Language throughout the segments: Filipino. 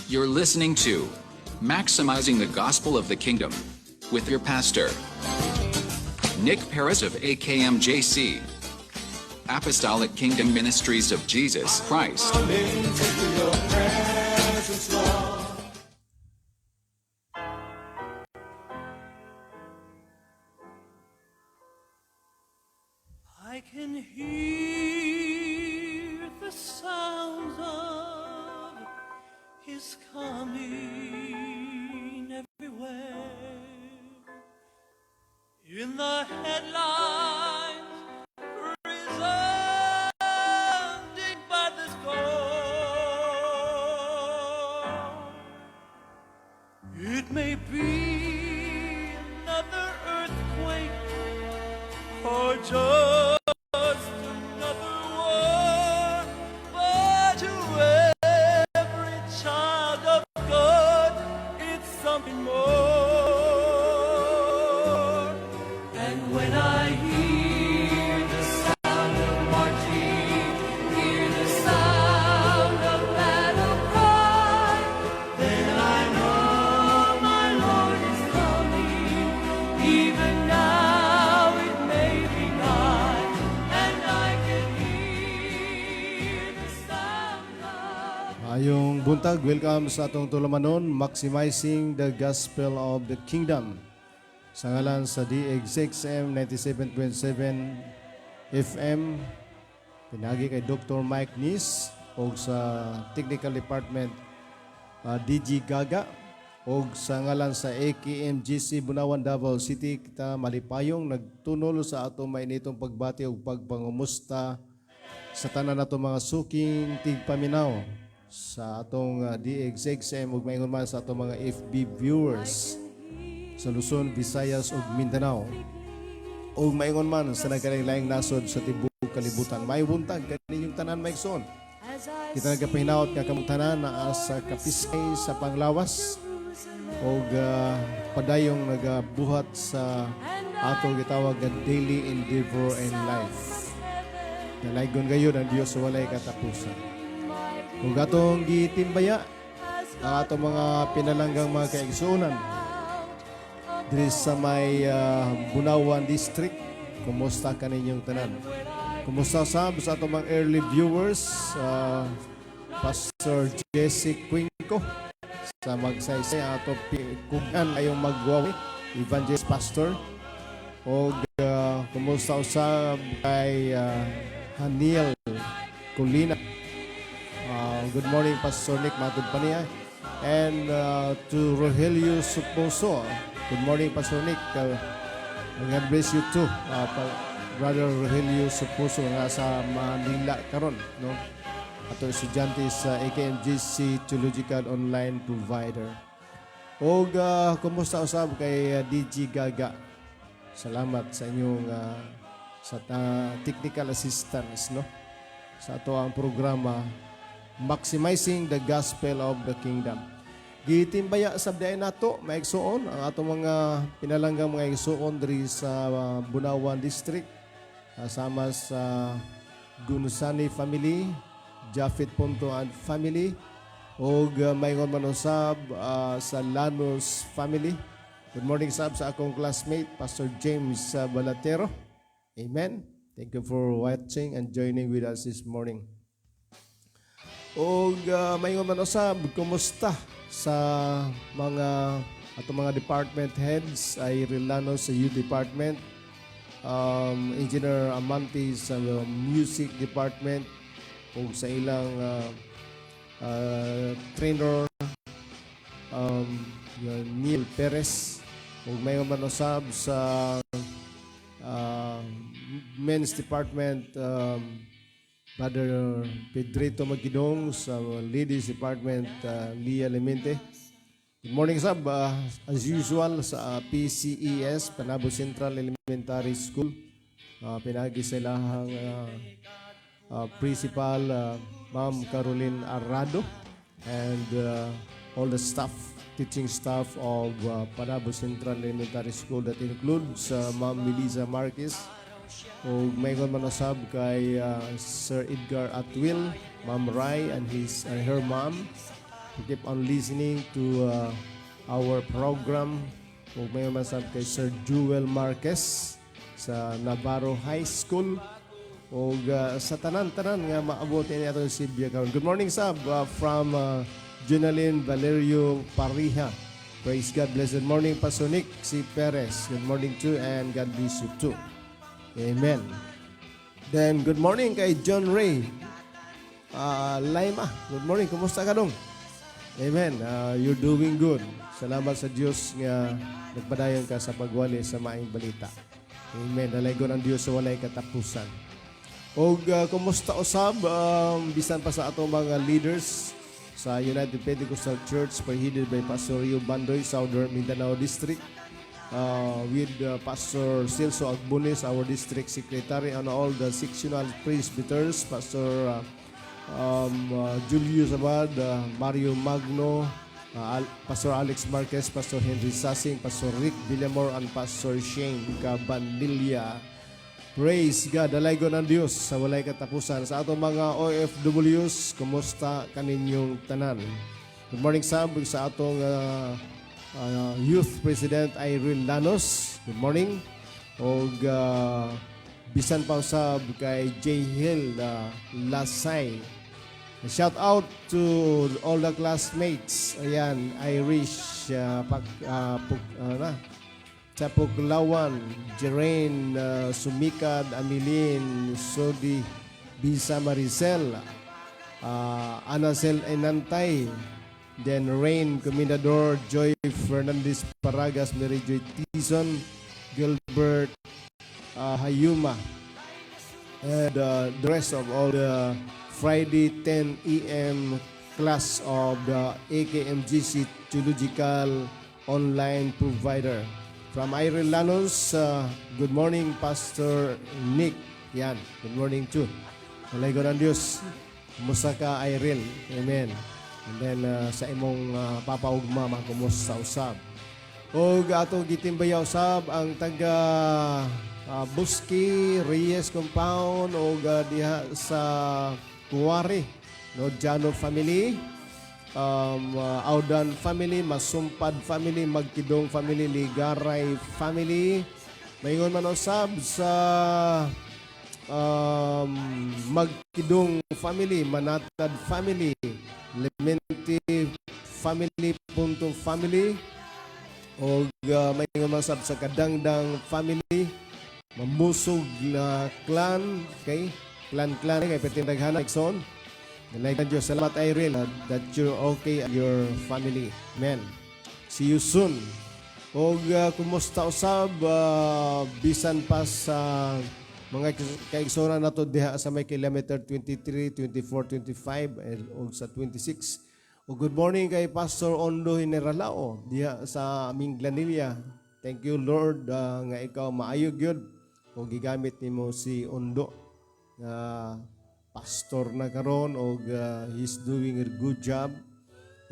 You're listening to Maximizing the Gospel of the Kingdom with your pastor, Nick Perez of AKMJC, Apostolic Kingdom Ministries of Jesus Christ. I can hear the sounds of His coming everywhere. In the headlines, resounding by the storm. It may be another earthquake or just another war, but to every child of God, it's something more. And when I hear the sound of marching, hear the sound of battle cry, then I know my Lord is coming, even now it may be night, and I can hear the sound of... Ayong buntag, welcome sa atong tulumanon, Maximizing the Gospel of the Kingdom. Sa ngalan sa DXXM 97.7 FM, pinagi kay Dr. Mike Nis, o sa Technical Department DG Gaga, o sa ngalan sa AKMGC Bunawan, Davao City, kita malipayong nagtunol sa atong mainitong pagbati o pagpangumusta sa tanan nato mga suking tigpaminaw sa atong DXXM ug maingon man sa atong mga FB viewers sa Luzon, Visayas ug Mindanao ug maingon man sa nagkalain-laing nasod sa tibuok kalibutan. May buntag kaninyong tanan maigsoon. Kita nagapahinaot nga kamong tanan naa sa kapiskay sa panglawas ug padayong nagabuhat sa atong gitawag nga daily endeavor in life. Dalaygon gayud ang Dios sa walay katapusan. Kung atong gitimbaya ang atong mga pinalanggang mga kaigsuonan diri sa may Bunawan District, kumusta kaninyong tanan? Kumusta sa atong mga early viewers, Pastor Jesse Quinco sa magsaysay ato kugan ayong magwawi evangelist pastor o kumusta usab kay Haniel Colina. Good morning, Pastor Nick matud pa niya. And to Rogelio Suposo, good morning, Pastor Nick. God bless you too, Brother Rogelio Suposo nga sa Manila karon, no? Ato estudyante sa AKMGC Theological Online Provider. O kumusta usab kay DG Gaga? Salamat sa inyong sa technical assistance, no? Sa ato ang programa Maximizing the Gospel of the Kingdom. Gitimbaya sa dayon nato maigsuon ang ato mga pinalanggang mga igsuon diri sa Bunawan District, sama sa Gunusani family, Jafet Ponto and family, o mayroon man usab sa Lanos family. Good morning sab sa akong classmate, Pastor James Balatero. Amen. Thank you for watching and joining with us this morning. O mayroon man usab, kumusta sa mga mga department heads ay Rilano sa youth department, Engineer Amante sa music department, o sa ilang trainer Neil Perez, o may man usab sa men's department, Brother Pedrito Magidong, sa ladies department Lia Lemente. Good morning sab, as usual sa PCES Panabo Central Elementary School, pinagi sa ilahang principal Ma'am Caroline Arrado and all the staff, teaching staff of Panabo Central Elementary School, that includes Ma'am Melissa Marquez, o mayroon man usab kay Sir Edgar Atwil, Ma'am Rai and her mom, keep on listening to our program. Kung may masab kay Sir Jewel Marquez sa Navarro High School o sa tanan-tanan nga maabuti niya itong Sibya karon. Good morning, Sab, from Junaline Valerio Pariha. Praise God. Blessed morning, Pastor Nick C. Perez. Good morning too, and God bless you too. Amen. Then, good morning kay John Ray Laima. Good morning. Kumusta ka dong? Amen. You're doing good. Salamat sa Diyos nga nagpadayon ka sa pagwali sa maayong balita. Amen. Dalaygon ang Diyos sa walay katapusan. O kumusta usab, bisan pa sa atong mga leaders sa United Pentecostal Church headed by Pastor Rio Bandoy, Southern Mindanao District, with Pastor Celso Agbunes, our District Secretary, and all the sectional presbyters, Pastor Julius Abad, Mario Magno, Pastor Alex Marquez, Pastor Henry Sassing, Pastor Rick Villamor, and Pastor Shane Cabanilla. Praise God, dalaygon ang Diyos sa walay katapusan. Sa atong mga OFWs, kumusta kaninyong tanan? Good morning, Sab, sa atong Youth President Irene Lanos. Good morning. O bisan pa usab kay J. Hill Lasay. Shout out to all the classmates. Ayan, Irish, sa Puklawan, Jerain, Sumikad, Amilin, Sodi, Bisa Maricel, Anacel Enantay, then Rain Comendador, Joy Fernandez Paragas, Mary Joy Tison, Gilbert Hayuma, and the rest of all the Friday 10 a.m. class of the AKMGC Theological Online Provider. From Irene Lanos, good morning, Pastor Nick. Yan, good morning too. Dalaygon ang Diyos. Kumusta ka, Irene? Amen. And then sa imong papaugma, kumusta usab. O atong gitimbayaw usab ang taga Buski, Reyes Compound o diha sa Kuwari, no, Jano family, Audan family, Masumpad family, Magkidong family, Ligaray family. Mayingon man usab sa Magkidong family, Manatad family, Lementi family, Puntong family, o mayingon man usab sa Kadangdang family, Mamusog na clan, okay? Clan kay Petindaghan Exxon. Dalaygon Diyos. Salamat, Irene, that you're okay and your family. Amen. See you soon. O kumusta usab, bisan pa sa mga kaigsonan nato diha sa may kilometer 23, 24, 25 o sa 26. O good morning kay Pastor Ondo Generalao diha sa aming Glanilla. Thank you, Lord, nga ikaw maayog yun o gigamit nimo si Ondo pastor na karon o he's doing a good job.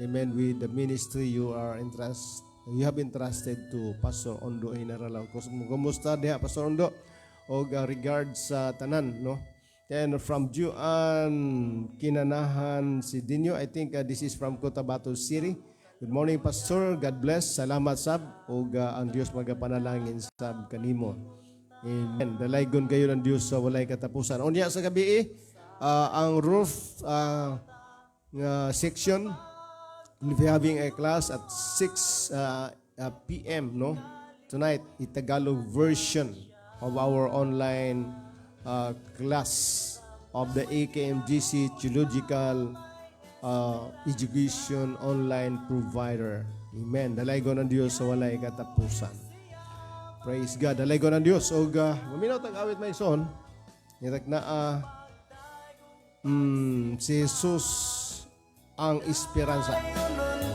Amen. With the ministry you have entrusted to Pastor Ondo Generalao. Kumusta diha, Pastor Ondo? O regards sa tanan, no? And from Juan Kinanahan Sidinyo, I think this is from Cotabato City. Good morning, Pastor. God bless. Salamat, Sab. O ang Diyos magapanalangin, Sab, kanimo. Amen. Dalaygon kayo ng Diyos sa walay katapusan. Unya sa gabi, ang roof section will be having a class at 6 p.m. no? Tonight, Tagalog version of our online class of the AKMGC Theological Education Online Provider. Amen. Dalaygon ng Diyos sa walay katapusan. Praise God. Dalaygon ng Diyos. O maminaw tag-awit may son. Nitak na si Jesus ang esperanza.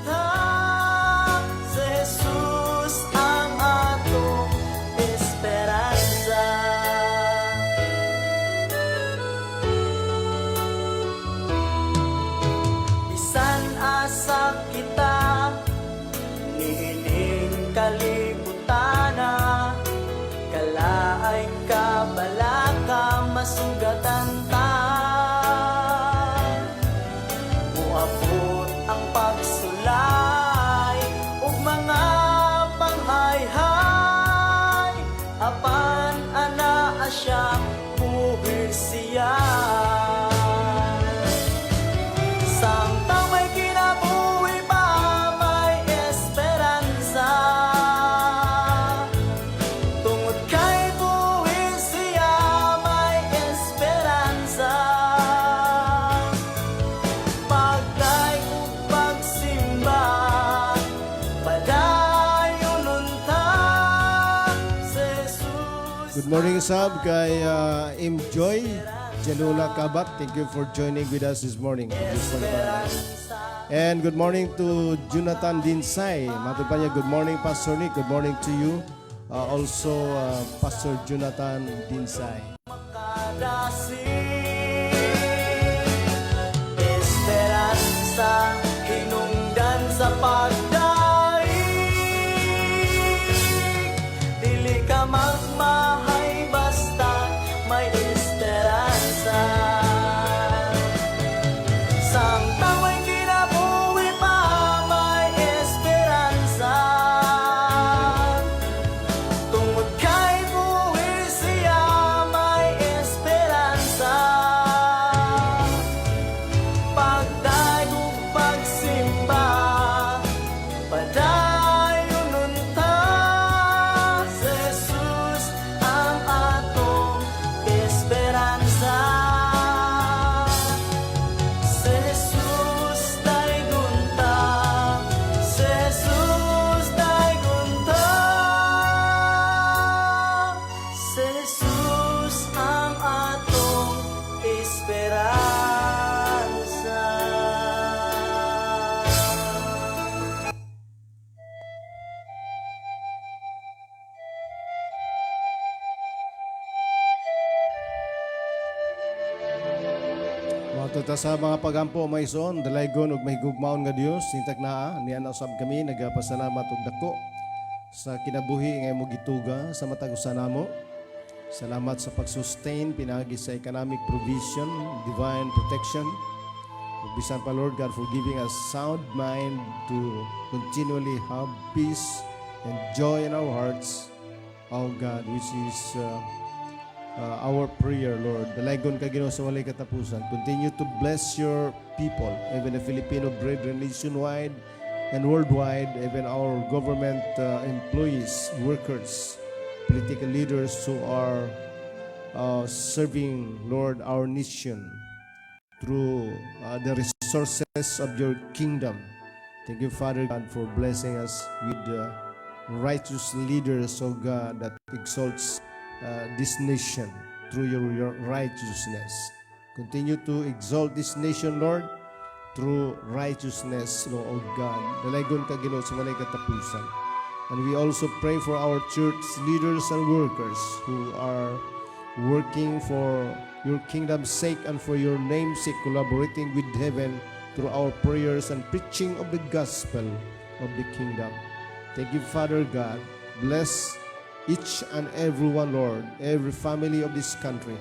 Sa Jesus ang atong esperanza. Bisan asa kita nihiling kalibutana, kalaay ka balaka masugatan ta. Muabot ang Samtang may kinabuhi pa, may esperanza. Tungod kay buhi siya, may esperanza. Pagday ug pagsimba, padayon unta si Jesus. Good morning, Sab, kay Joy Janula Kabat. Thank you for joining with us this morning. And good morning to Jonathan Dinsay. Matod pa niya, good morning, Pastor Nick. Good morning to you. Also, Pastor Jonathan Dinsay. Makadasi esperanza, hinungdan sa pagdaig. Dili ka magmahay basta may esperanza. Samtang may kinabuhi pa, may esperanza. Tungod kay buhi siya, may esperanza. Pagday ug pagsimba, padayon unta si Jesus ang atong esperanza. Si Jesus daygon ta, si Jesus daygon ta. Si Jesus ang atong esperanza. Matuta sa mga pagampo may son, dalaygon ug mahigugmaon nga Dios, nintag naa niya na usab kami nagapasalamat og dako sa kinabuhi nga imo gituga sa matag usa namo. Salamat sa pag-sustain pinagi sa economic provision, divine protection. Ug bisan pa Lord God for giving us sound mind to continually have peace and joy in our hearts. Oh God, which is our prayer, Lord. Dalaygon ka Ginoo sa walay katapusan. Continue to bless your people, even the Filipino brethren nationwide and worldwide, even our government employees, workers, political leaders who are serving, Lord, our nation through the resources of your kingdom. Thank you, Father God, for blessing us with righteous leaders, oh God, that exalts this nation through your righteousness. Continue to exalt this nation, Lord, through righteousness, Lord, oh God. Dalaygon ka Ginoo sa walay katapusan. And we also pray for our church leaders and workers who are working for your kingdom's sake and for your name's sake, collaborating with heaven through our prayers and preaching of the gospel of the kingdom. Thank you, Father God. Bless each and every one, Lord, every family of this country,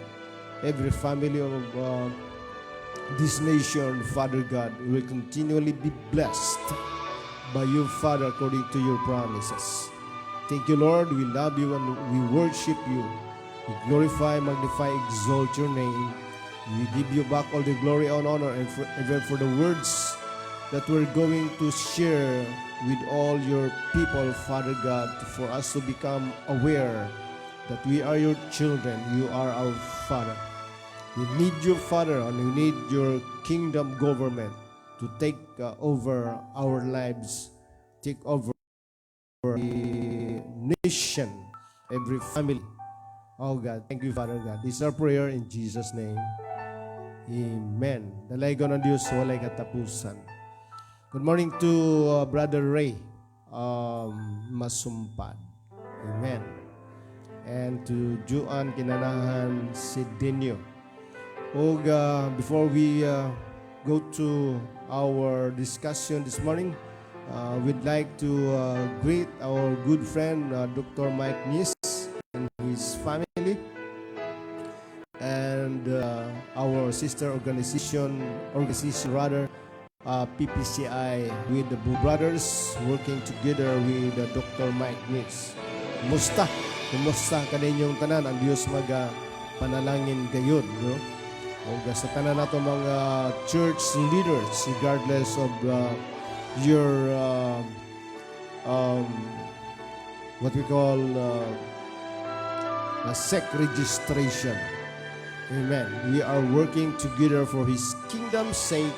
every family of this nation, Father God, will continually be blessed by you, Father, according to your promises. Thank you, Lord. We love you and we worship you. We glorify, magnify, exalt your name. We give you back all the glory and honor, and even for the words that we're going to share with all your people, Father God, for us to become aware that we are your children. You are our Father. We need your Father, and we need your kingdom government to take over our lives, take over the nation, every family. Oh God, thank you, Father God. This is our prayer in Jesus' name. Amen. Dalaygon ng Diyos, walay katapusan. Good morning to Brother Ray Masumpad. Amen. And to Juan Kinanahan Sidinio. Og before we go to our discussion this morning, we'd like to greet our good friend Dr. Mike Nis and his family, and our sister organization rather, PPCI, with the brothers working together with Dr. Mike Nis. Kumusta kaninyong tanan? Ang Diyos panalangin gayon, no? o sa tanan nato mga church leaders regardless of your um, what we call sec registration. Amen. We are working together for His kingdom's sake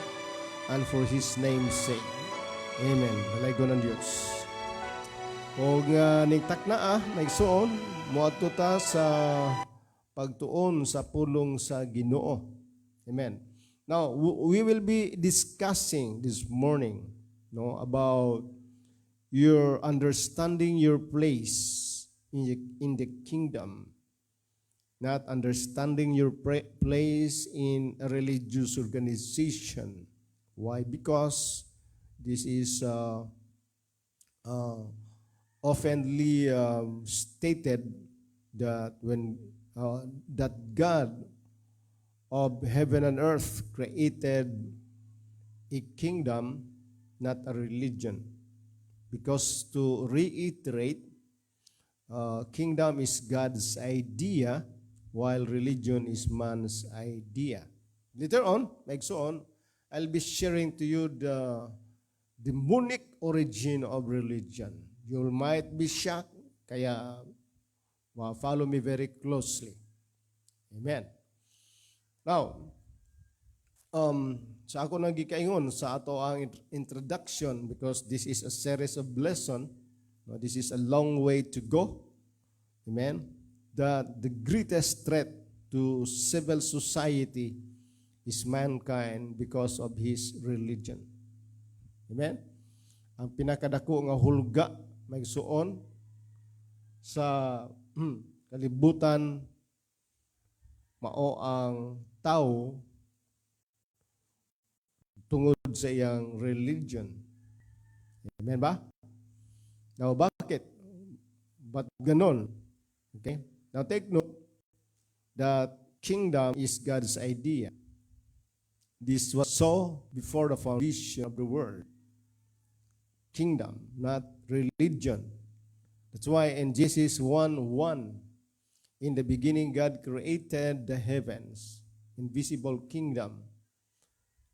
and for His name's sake. Amen. Balaygo ng Diyos. O nga ning takna naigsuon, moadto ta sa pagtuon sa pulong sa Ginoo. Amen. Now, we will be discussing this morning about your understanding your place in the kingdom. Not understanding your place in a religious organization. Why? Because this is oftenly stated that when that God of heaven and earth created a kingdom, not a religion. Because to reiterate, kingdom is God's idea, while religion is man's idea. Later on, I'll be sharing to you the demonic origin of religion. You might be shocked, kaya follow me very closely. Amen. Now, sa ako nagikaingon sa ato ang introduction, because this is a series of lesson. This is a long way to go. Amen. That the greatest threat to civil society is mankind because of his religion. Amen? Ang pinakadako nga hulga maigsuon sa kalibutan mao ang tao tungod sa iyang religion. Amen ba? Now, bakit? Ba't ganon? Okay? Now, take note that kingdom is God's idea. This was so before the foundation of the world. Kingdom, not religion. That's why in Genesis 1:1, in the beginning God created the heavens, invisible kingdom,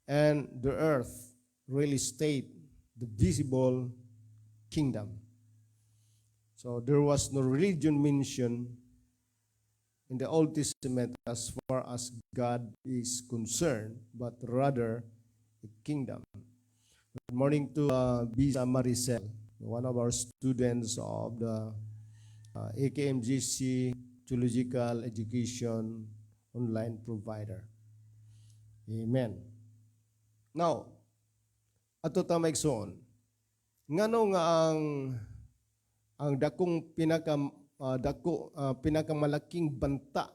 and the earth, really state the visible kingdom. So there was no religion mentioned in the Old Testament as far as God is concerned, but rather a kingdom. Good morning to Bisa Maricel, one of our students of the AKMGC Theological Education online provider. Amen. Now, ato ta maigsoon. Ngano nga ang dakong pinakamalaking banta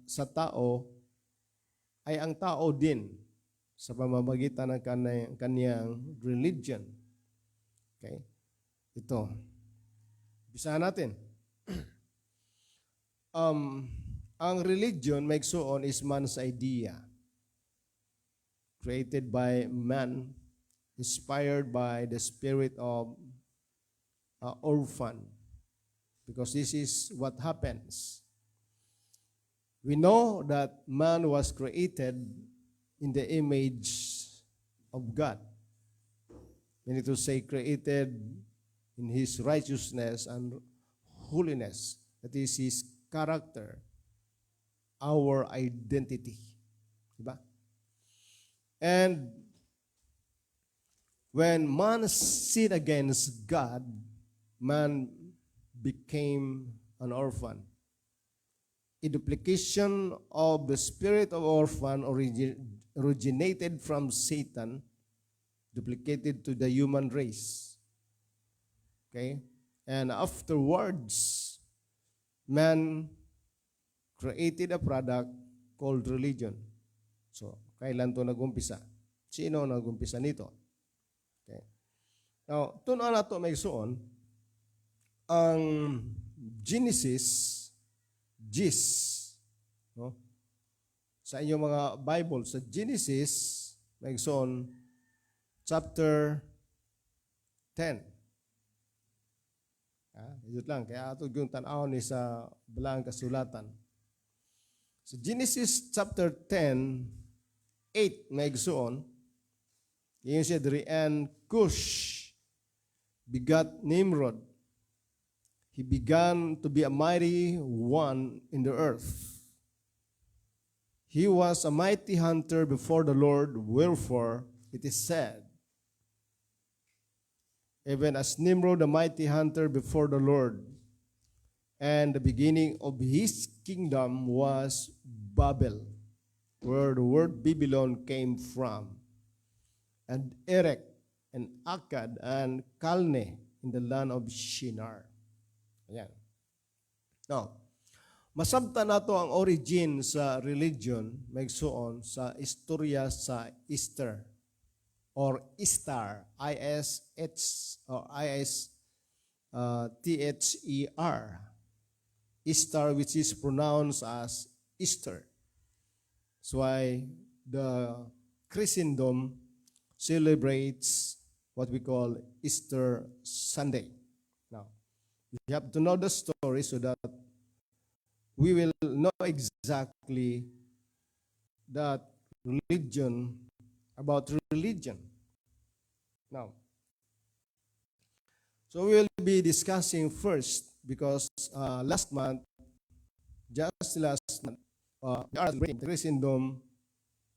sa tao ay ang tao din sa pamamagitan ng kaniyang religion. Okay? Ito. Bisahan natin. Ang religion, maigsuon, is man's idea. Created by man, inspired by the spirit of orphan. Because this is what happens. We know that man was created in the image of God. We need to say created in His righteousness and holiness. That is His character, our identity. Diba? And when man sinned against God, man became an orphan. A duplication of the spirit of orphan originated from Satan, duplicated to the human race. Okay? And afterwards, man created a product called religion. So, kailan to nagumpisa? Sino nagumpisa nito? Okay. Now, tunuan na ito may suon, ang Genesis, no? Sa inyong mga Bible, sa Genesis, may suon, chapter 10. Ito lang, kaya ito yung tanaw ni sa balang kasulatan. So Genesis chapter 10, 8 na igsuon, yun siya diri, and Cush begat Nimrod. He began to be a mighty one in the earth. He was a mighty hunter before the Lord, wherefore it is said, even as Nimrod, a mighty hunter before the Lord, and the beginning of his kingdom was Babel, where the word Babylon came from, and Erech, and Akkad, and Calne in the land of Shinar. Ayan. Now, masabtan nato ang origin sa religion, magsuon sa istorya sa Easter, or Istar, I-S-H, or I-S-T-H-E-R. Istar, which is pronounced as Easter. That's why the Christendom celebrates what we call Easter Sunday. Now, we have to know the story so that we will know exactly that religion, about religion. Now, so we will be discussing first, because last month, we are celebrating the Christendom.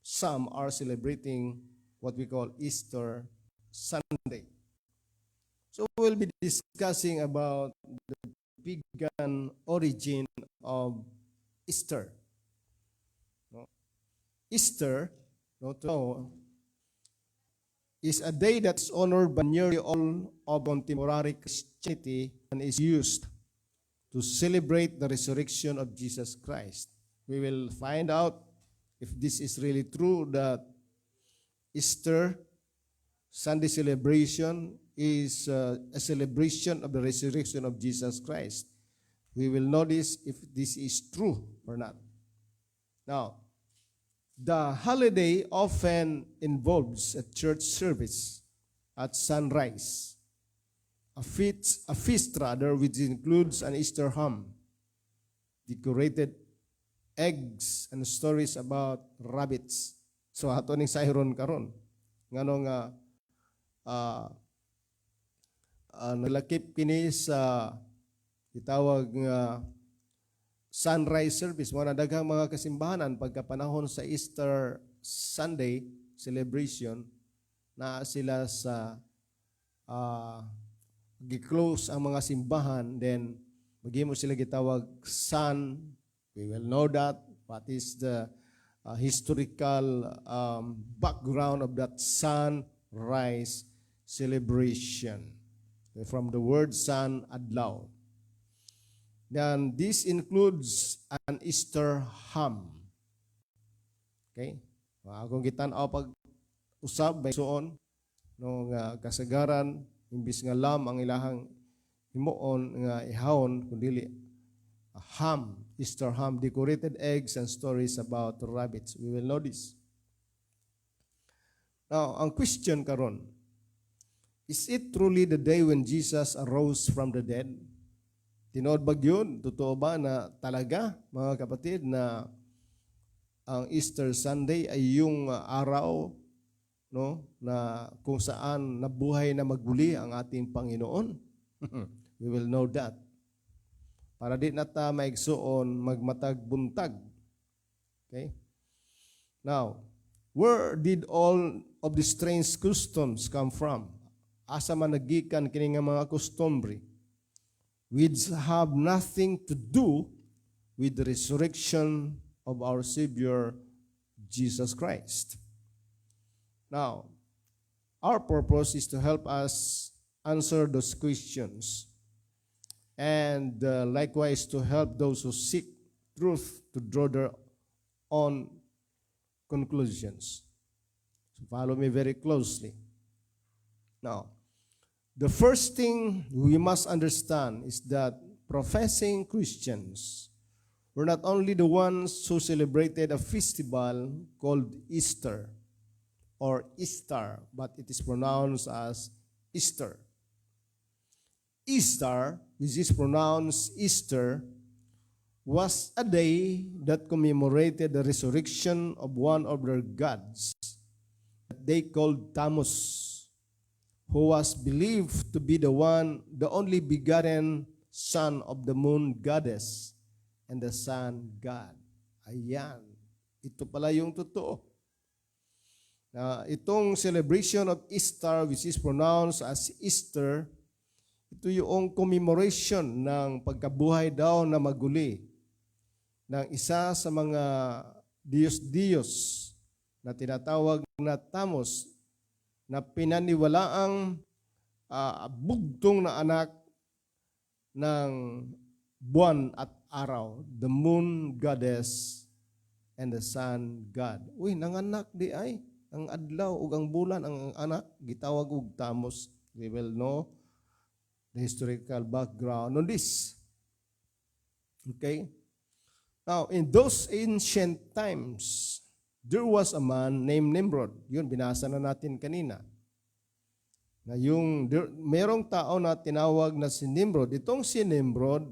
Some are celebrating what we call Easter Sunday. So we'll be discussing about the pagan origin of Easter. No? Easter, is a day that's honored by nearly all of contemporary Christianity and is used to celebrate the resurrection of Jesus Christ. We will find out if this is really true, that Easter Sunday celebration is a celebration of the resurrection of Jesus Christ. We will notice if this is true or not. Now, the holiday often involves a church service at sunrise, a feast rather, which includes an Easter ham, decorated eggs, and stories about rabbits. So ato ning sayron karon ngano nga nalakip kini sa itawag nga sunrise service. Mga daghang mga kasimbahanan pagkapanahon sa Easter Sunday celebration, na sila sa gi-close ang mga simbahan, then maghimo sila gitawag sun. We will know that what is the historical background of that sunrise celebration. From the word sun, adlaw. Then this includes an Easter ham. Okay? Akong gitan-aw pag usab may suon no nga kasagaran, imbis nga lam ang ilahang himuon nga ihawon, kundi a ham, Easter ham, decorated eggs, and stories about rabbits. We will know this. Now, ang question karon, is it truly the day when Jesus arose from the dead? Tinood ba yun? Totoo ba na talaga, mga kapatid, na ang Easter Sunday ay yung araw, no, na kung saan nabuhay na magmuli ang ating Panginoon? We will know that. Para di nata maigsuon magmatag buntag. Okay? Now, where did all of the strange customs come from? Asa man nagikan kini nga mga customary which have nothing to do with the resurrection of our Savior Jesus Christ. Now, our purpose is to help us answer those questions, and likewise to help those who seek truth to draw their own conclusions. So follow me very closely. Now, the first thing we must understand is that professing Christians were not only the ones who celebrated a festival called Easter or Istar, but it is pronounced as Easter. Easter, which is pronounced Easter, was a day that commemorated the resurrection of one of their gods that they called Tammuz, who was believed to be the only begotten son of the moon goddess and the sun god. Ayan. Ito pala yung totoo. Itong celebration of Easter, which is pronounced as Easter, ito yung commemoration ng pagkabuhay daw na maguli ng isa sa mga Diyos-Diyos na tinatawag na Tammuz, na pinaniwalaang bugtong na anak ng buwan at araw, the moon goddess and the sun god. Uy, nanganak di ay, ang adlaw ug ang bulan ang anak, gitawag og Tammuz. We will know the historical background on this. Okay? Now, in those ancient times, there was a man named Nimrod. Yun, binasa na natin kanina. Na merong tao na tinawag na si Nimrod. Itong si Nimrod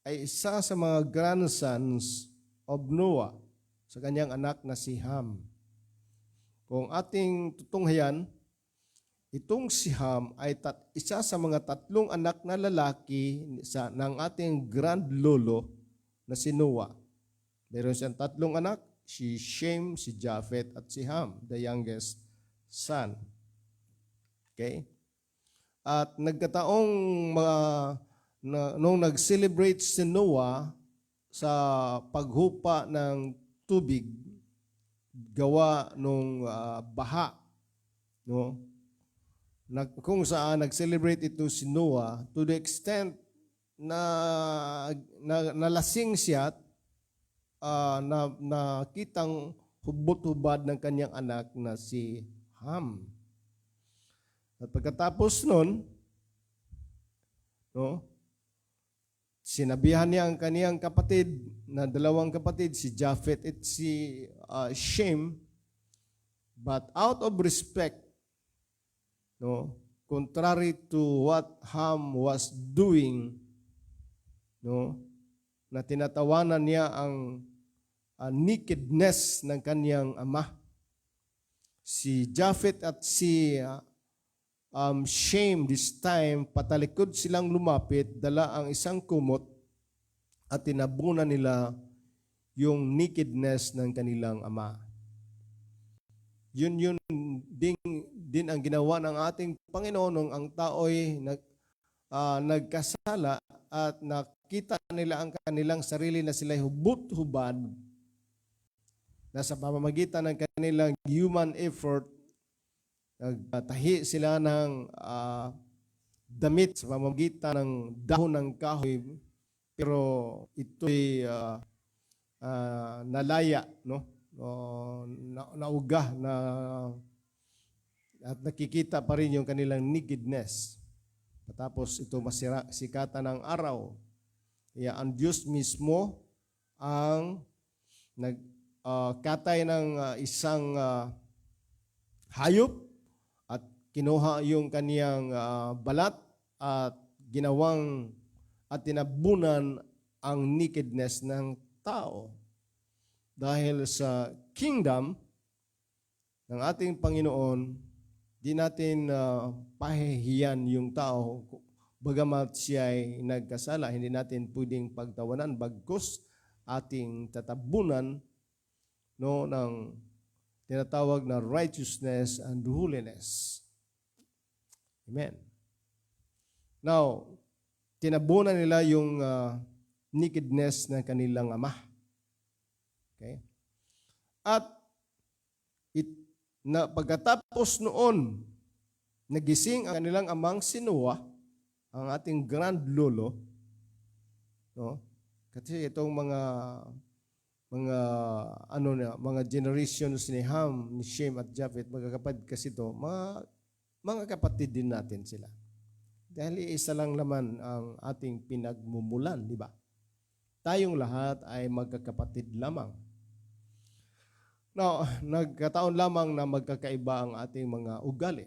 ay isa sa mga grandsons of Noah, sa kanyang anak na si Ham. Kung ating tutunghayan, itong si Ham ay isa sa mga tatlong anak na lalaki ng ating grand lolo na si Noah. Meron siyang tatlong anak, si Shem, si Japheth, at si Ham, the youngest son. Okay? At nagkataong nung nag-celebrate si Noah sa paghupa ng tubig, gawa nung baha, no? Kung saan nag-celebrate ito si Noah to the extent na nalasing siya at nakitang hubot-hubad ng kanyang anak na si Ham. At pagkatapos nun, no, sinabihan niya ang kaniyang kapatid, na dalawang kapatid, si Japheth at si Shem, but out of respect, no, contrary to what Ham was doing, no, na tinatawanan niya ang nakedness ng kaniyang ama. Si Japheth at si Shem this time, patalikod silang lumapit, dala ang isang kumot at tinabunan nila yung nakedness ng kanilang ama. Yun din ang ginawa ng ating Panginoon nung ang tao'y nagkasala at nakita nila ang kanilang sarili na sila'y hubot-hubad, na sa pamamagitan ng kanilang human effort, nagtahi sila ng damit sa pamamagitan ng dahon ng kahoy, pero ito'y nalaya, no? Nauga na, at nakikita pa rin yung kanilang nakedness. Tapos ito sikatan ng araw. Kaya ang Diyos mismo ang nagkatay ng isang hayop at kinuha yung kaniyang balat at ginawang at tinabunan ang nakedness ng tao. Dahil sa kingdom ng ating Panginoon, di natin pahihiyan yung tao. Bagamat siya ay nagkasala, hindi natin pwedeng pagtawanan, bagkus ating tatabunan, no, ng tinatawag na righteousness and holiness. Amen. Now, tinabunan nila yung nakedness ng kanilang ama. Okay? At pagkatapos noon, nagising ang kanilang amang si Noah, ang ating grand lolo, no? Kasi itong mga generations ni Ham, ni Shem at Japheth, magkakapatid kasi ito, mga kapatid din natin sila. Dahil isa lang naman ang ating pinagmumulan, di ba? Tayong lahat ay magkakapatid lamang. Now, nagkataon lamang na magkakaiba ang ating mga ugali.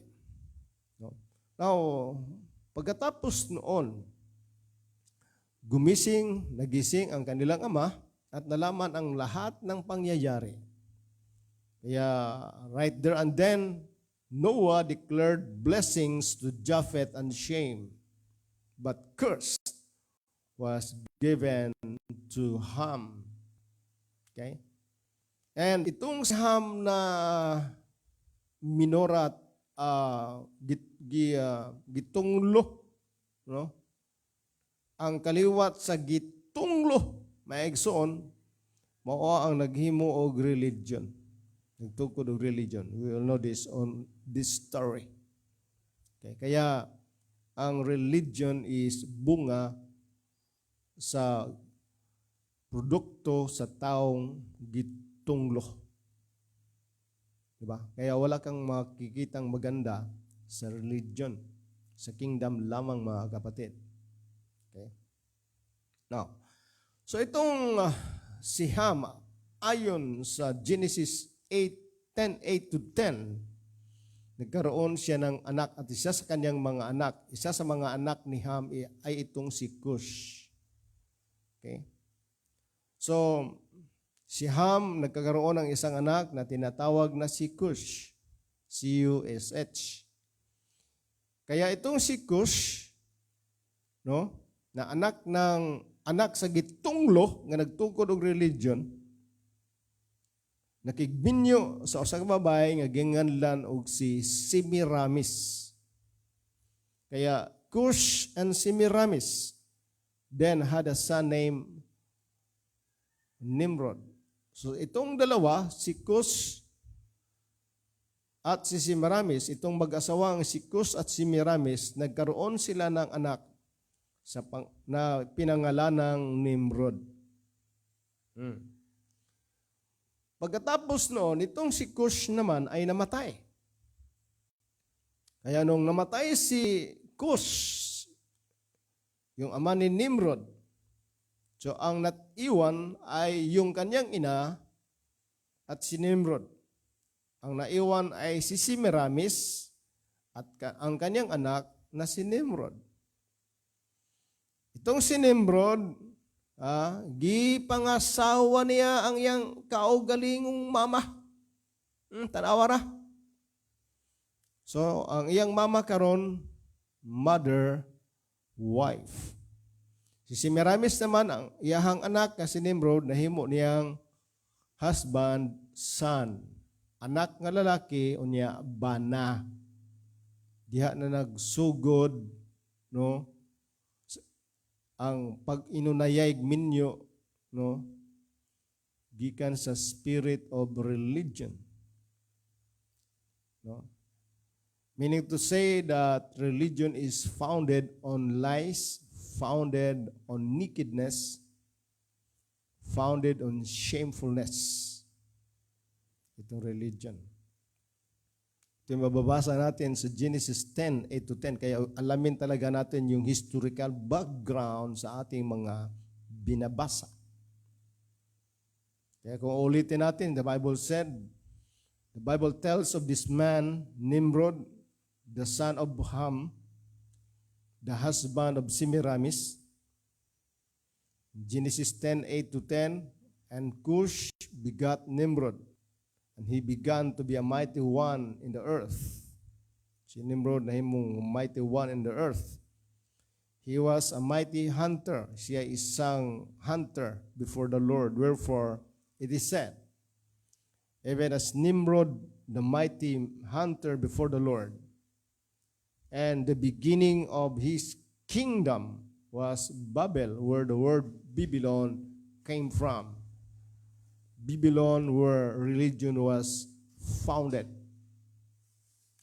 No? Now, pagkatapos noon, nagising ang kanilang ama at nalaman ang lahat ng pangyayari. Kaya right there and then, Noah declared blessings to Japheth and Shem, but curse was given to Ham. Okay? And itong si Ham na minorat gitunglo, no? Ang kaliwat sa gitunglo maigsoon mao ang naghimo og religion. Nagtukod og religion. We will know this on this story. Okay, kaya ang religion is bunga sa produkto sa taong gitunglo. Diba? Kaya wala kang makikitang maganda sa religion, sa kingdom lamang, mga kapatid. Okay? Now, so itong si Ham, ayon sa Genesis 8:10 to 10, nagkaroon siya ng anak at isa sa kanyang mga anak, isa sa mga anak ni Ham ay itong si Cush. Okay? So, si Ham nagkakaroon ng isang anak na tinatawag na si Cush, C-U-S-H. Kaya itong si Cush, no, na anak sa gitunglo nga nagtukod og religion, nakigbinyo sa usa ka babae nga ginganlan og si Semiramis. Kaya Cush and Semiramis then had a son named Nimrod. So itong dalawa, si Cush at si Semiramis, itong mag-asawang si Cush at si Semiramis, nagkaroon sila ng anak na pinangalanang Nimrod. Pagkatapos noon, itong si Cush naman ay namatay. Kaya nung namatay si Cush, yung ama ni Nimrod, so ang naiwan ay yung kanyang ina at si Nimrod. Ang naiwan ay si Semiramis at ang kanyang anak na si Nimrod. Itong si Nimrod, gipangasawa niya ang iyang kaugalingong mama. Tanawa ra. So, ang iyang mama karon, mother, wife. Si Semiramis naman, ang iyahang anak na si Nimrod, nahimo niyang husband, son. Anak nga lalaki, unya, bana. Diha na nagsugod, no? Ang pag-inunayay minyo, no, gikan sa spirit of religion, no, meaning to say that religion is founded on lies, founded on nakedness, founded on shamefulness. Itong religion. Ito yung mababasa natin sa Genesis 10:8 to 10. Kaya alamin talaga natin yung historical background sa ating mga binabasa. Kaya kung ulitin natin, the Bible tells of this man, Nimrod, the son of Ham, the husband of Semiramis. Genesis 10:8 to 10, and Cush begot Nimrod. And he began to be a mighty one in the earth. Si Nimrod na himong mighty one in the earth. He was a mighty hunter. Siya isang hunter before the Lord. Wherefore, it is said, even as Nimrod, the mighty hunter before the Lord, and the beginning of his kingdom was Babel, where the word Babylon came from. Babylon, where religion was founded.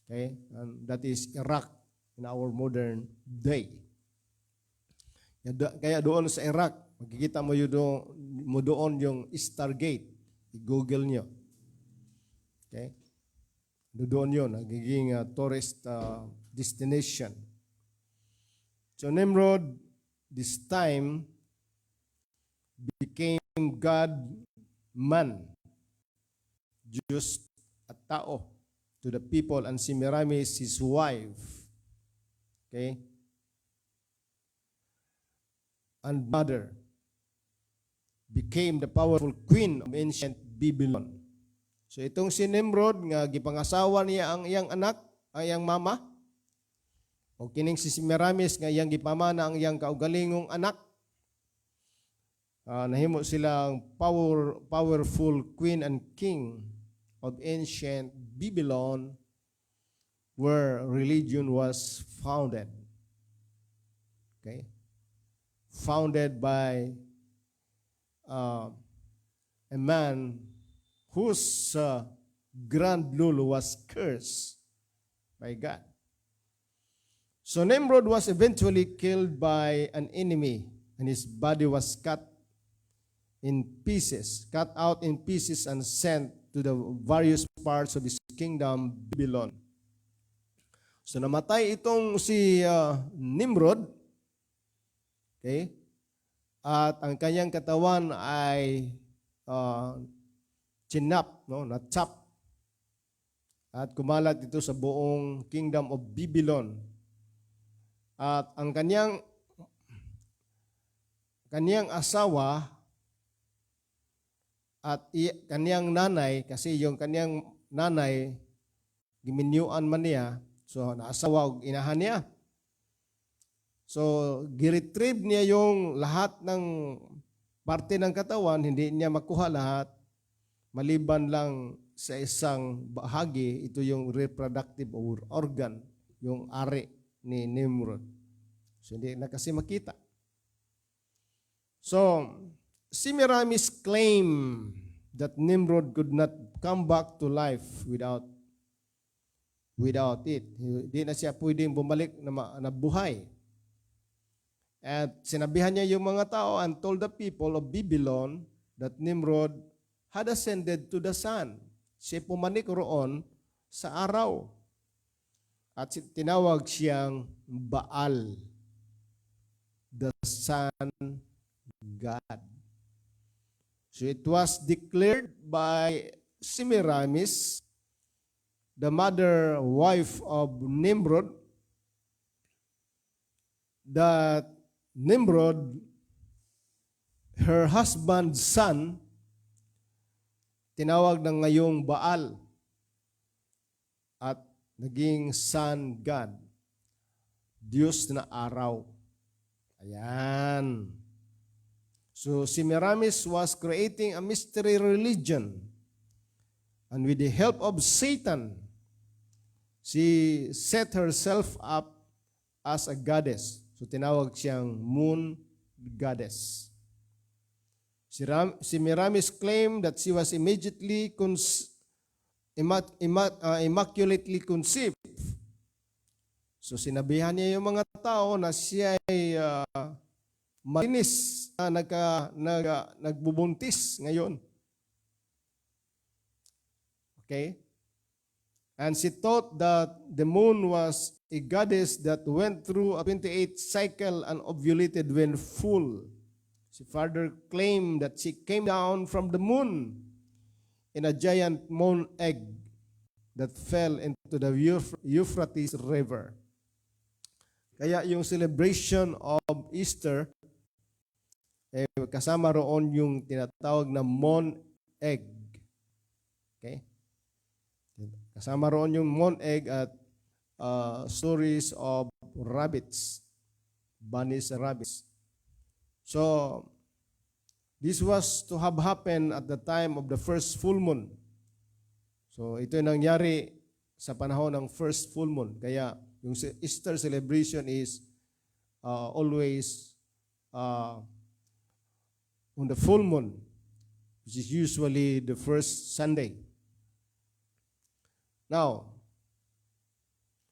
Okay? And that is Iraq in our modern day. Kaya doon sa Iraq, makikita mo doon yung Stargate. I-google nyo. Okay? Doon yun, nagiging tourist destination. So Nimrod, this time, became God-man, just a tao to the people, and Semiramis, his wife. Okay? and mother, became the powerful queen of ancient Babylon. So itong si Nimrod nga gipangasawa niya ang iyang anak, ang iyang mama, o kining si Semiramis nga iyang gipamana ang iyang kaugalingong anak. Nahimo silang powerful queen and king of ancient Babylon, where religion was founded. Okay? Founded by a man whose grand lulu was cursed by God. So Nimrod was eventually killed by an enemy, and his body was cut out in pieces and sent to the various parts of his kingdom, Babylon. So namatay itong si Nimrod, okay? At ang kanyang katawan ay chinap, no, na-chop. At kumalat ito sa buong kingdom of Babylon. At ang kanyang asawa at kanyang nanay, kasi yung kanyang nanay giminyuan man niya, so naasawa og inahan niya. So giretrieve niya yung lahat ng parte ng katawan, hindi niya makuha lahat, maliban lang sa isang bahagi, ito yung reproductive organ, yung ari ni Nimrod. So hindi na kasi makita. So Semiramis claimed that Nimrod could not come back to life without it. Hindi na siya pwedeng bumalik na buhay. At sinabihan niya yung mga tao and told the people of Babylon that Nimrod had ascended to the sun. Siya pumanik roon sa araw. At tinawag siyang Baal, the sun god. So it was declared by Semiramis, the mother wife of Nimrod, that Nimrod, her husband's son, tinawag ng ngayong Baal at naging sun god, Diyos na araw. Ayan. So Semiramis was creating a mystery religion, and with the help of Satan, she set herself up as a goddess. So tinawag siyang moon goddess. Semiramis claimed that she was immediately immaculately conceived. So sinabihan niya yung mga tao na siya ay malinis na nagbubuntis ngayon. Okay? And she thought that the moon was a goddess that went through a 28 cycle and ovulated when full. She further claimed that she came down from the moon in a giant moon egg that fell into the Euphrates River. Kaya yung celebration of Easter, kasama roon yung tinatawag na moon egg. Okay? Kasama roon yung moon egg at stories of rabbits, bunnies and rabbits. So, this was to have happened at the time of the first full moon. So, ito yung nangyari sa panahon ng first full moon. Kaya, yung Easter celebration is always on the full moon, which is usually the first Sunday. Now,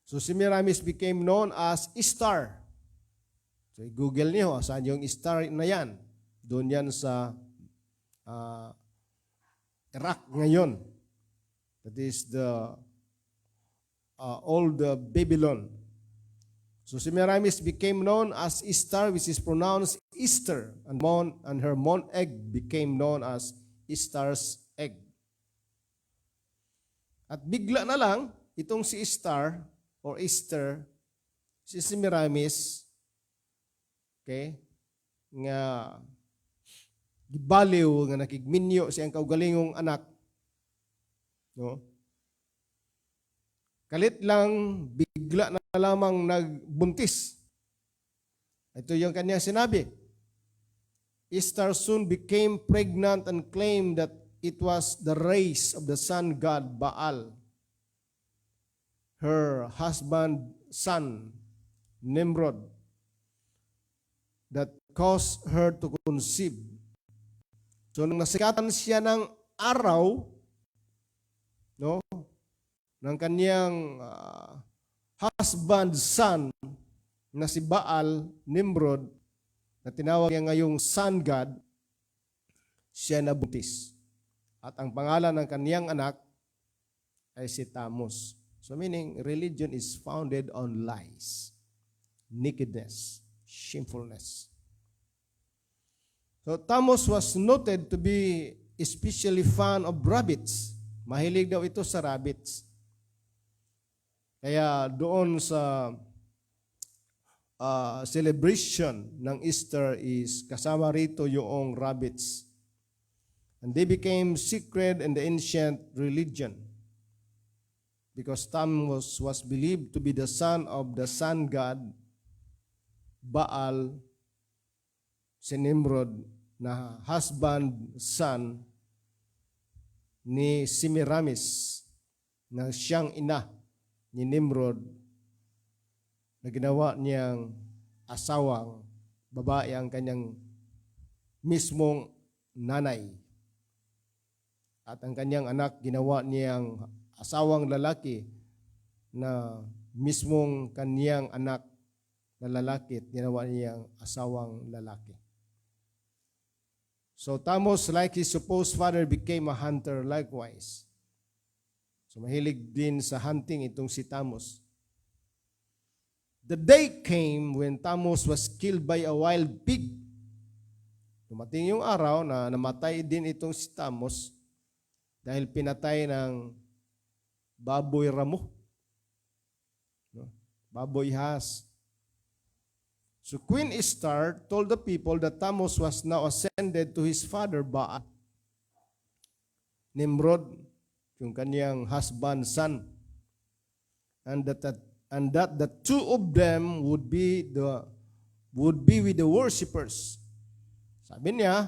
so Semiramis became known as Istar. So, i-google niyo, saan yung Istar na yan? Doon yan sa Iraq ngayon. That is the old Babylon. So Semiramis became known as Istar, which is pronounced Easter, and her moon egg became known as Istar's egg. At bigla na lang, itong si Istar, or Easter, si Semiramis, okay, nga gibaliw nga nakigminyo siyang kaugalingong anak, no? Kalit lang, bigla na lamang nagbuntis. Ito yung kanyang sinabi. Esther soon became pregnant and claimed that it was the race of the sun god Baal, her husband's son, Nimrod, that caused her to conceive. So nung nasikatan siya ng araw, no, ng kanyang husband's son na si Baal, Nimrod, na tinawag niya ngayong sun god, siya nabuntis. At ang pangalan ng kaniyang anak ay si Tammuz. So meaning, religion is founded on lies, nakedness, shamefulness. So Tammuz was noted to be especially fond of rabbits. Mahilig daw ito sa rabbits. Kaya doon sa celebration ng Easter is kasama rito yung rabbits. And they became sacred in the ancient religion because Tammuz was believed to be the son of the sun god Baal, si Nimrod, na husband, son ni Semiramis, na siyang ina ni Nimrod, na ginawa niyang asawang babae ang kanyang mismong nanay. At ang kanyang anak ginawa niyang asawang lalaki na mismong kanyang anak na lalaki at ginawa niyang asawang lalaki. So Tammuz, like his supposed father, became a hunter likewise. So mahilig din sa hunting itong si Tammuz. The day came when Tammuz was killed by a wild pig. Dumating yung araw na namatay din itong si Tammuz dahil pinatay ng baboy ramo. No? Baboy has. So Queen Esther told the people that Tammuz was now ascended to his father Baal, Nimrod, yung kanyang husband, son, and that the two of them would be with the worshippers. Sabi niya,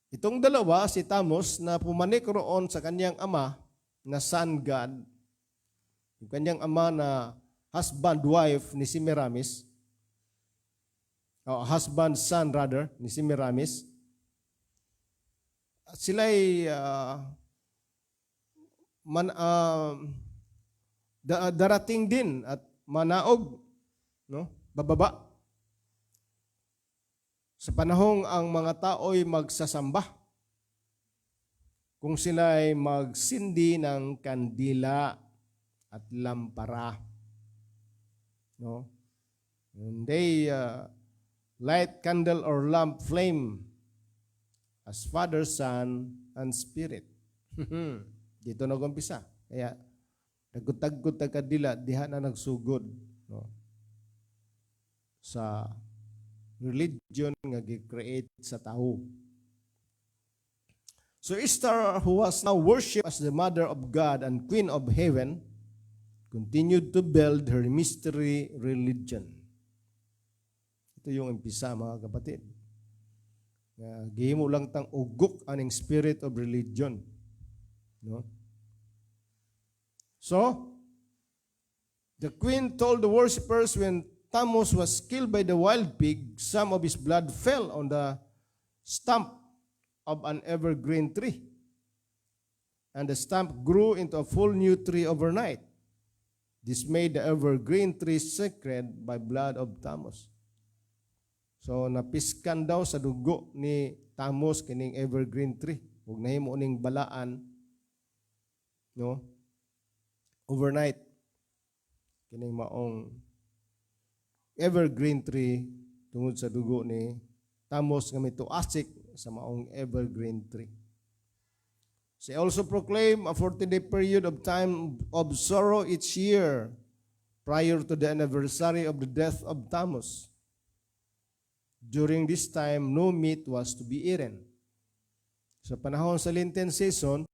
itong dalawa, si Tammuz, na pumanik roon sa kanyang ama na sun god, yung kanyang ama na husband, wife ni Semiramis, husband, son rather, ni Semiramis, sila'y darating din at manaog, no? Bababa. Sa panahong ang mga tao'y magsasamba, kung sila'y magsindi ng kandila at lampara, no? And they light candle or lamp flame as Father, Son, and Spirit. Dito nag-umpisa. Kaya nagutag-gutag kadila, diha na nagsugod, no? Sa religion nga gi-create sa tao. So Esther, who was now worshipped as the mother of God and queen of heaven, continued to build her mystery religion. Ito yung umpisa, mga kapatid. Gihimo lang tang ugok aning spirit of religion. No? So, the queen told the worshippers when Tammuz was killed by the wild pig, some of his blood fell on the stump of an evergreen tree. And the stump grew into a full new tree overnight. This made the evergreen tree sacred by blood of Tammuz. So, napiskan daw sa dugo ni Tammuz kining evergreen tree. Huwag nahimo ning balaan, no? Overnight. Kining maong evergreen tree tungod sa dugo ni Tammuz nga mituasik sa maong evergreen tree. She also proclaimed a 40-day period of time of sorrow each year prior to the anniversary of the death of Tammuz. during this time, no meat was to be eaten. Sa panahon sa Lenten season,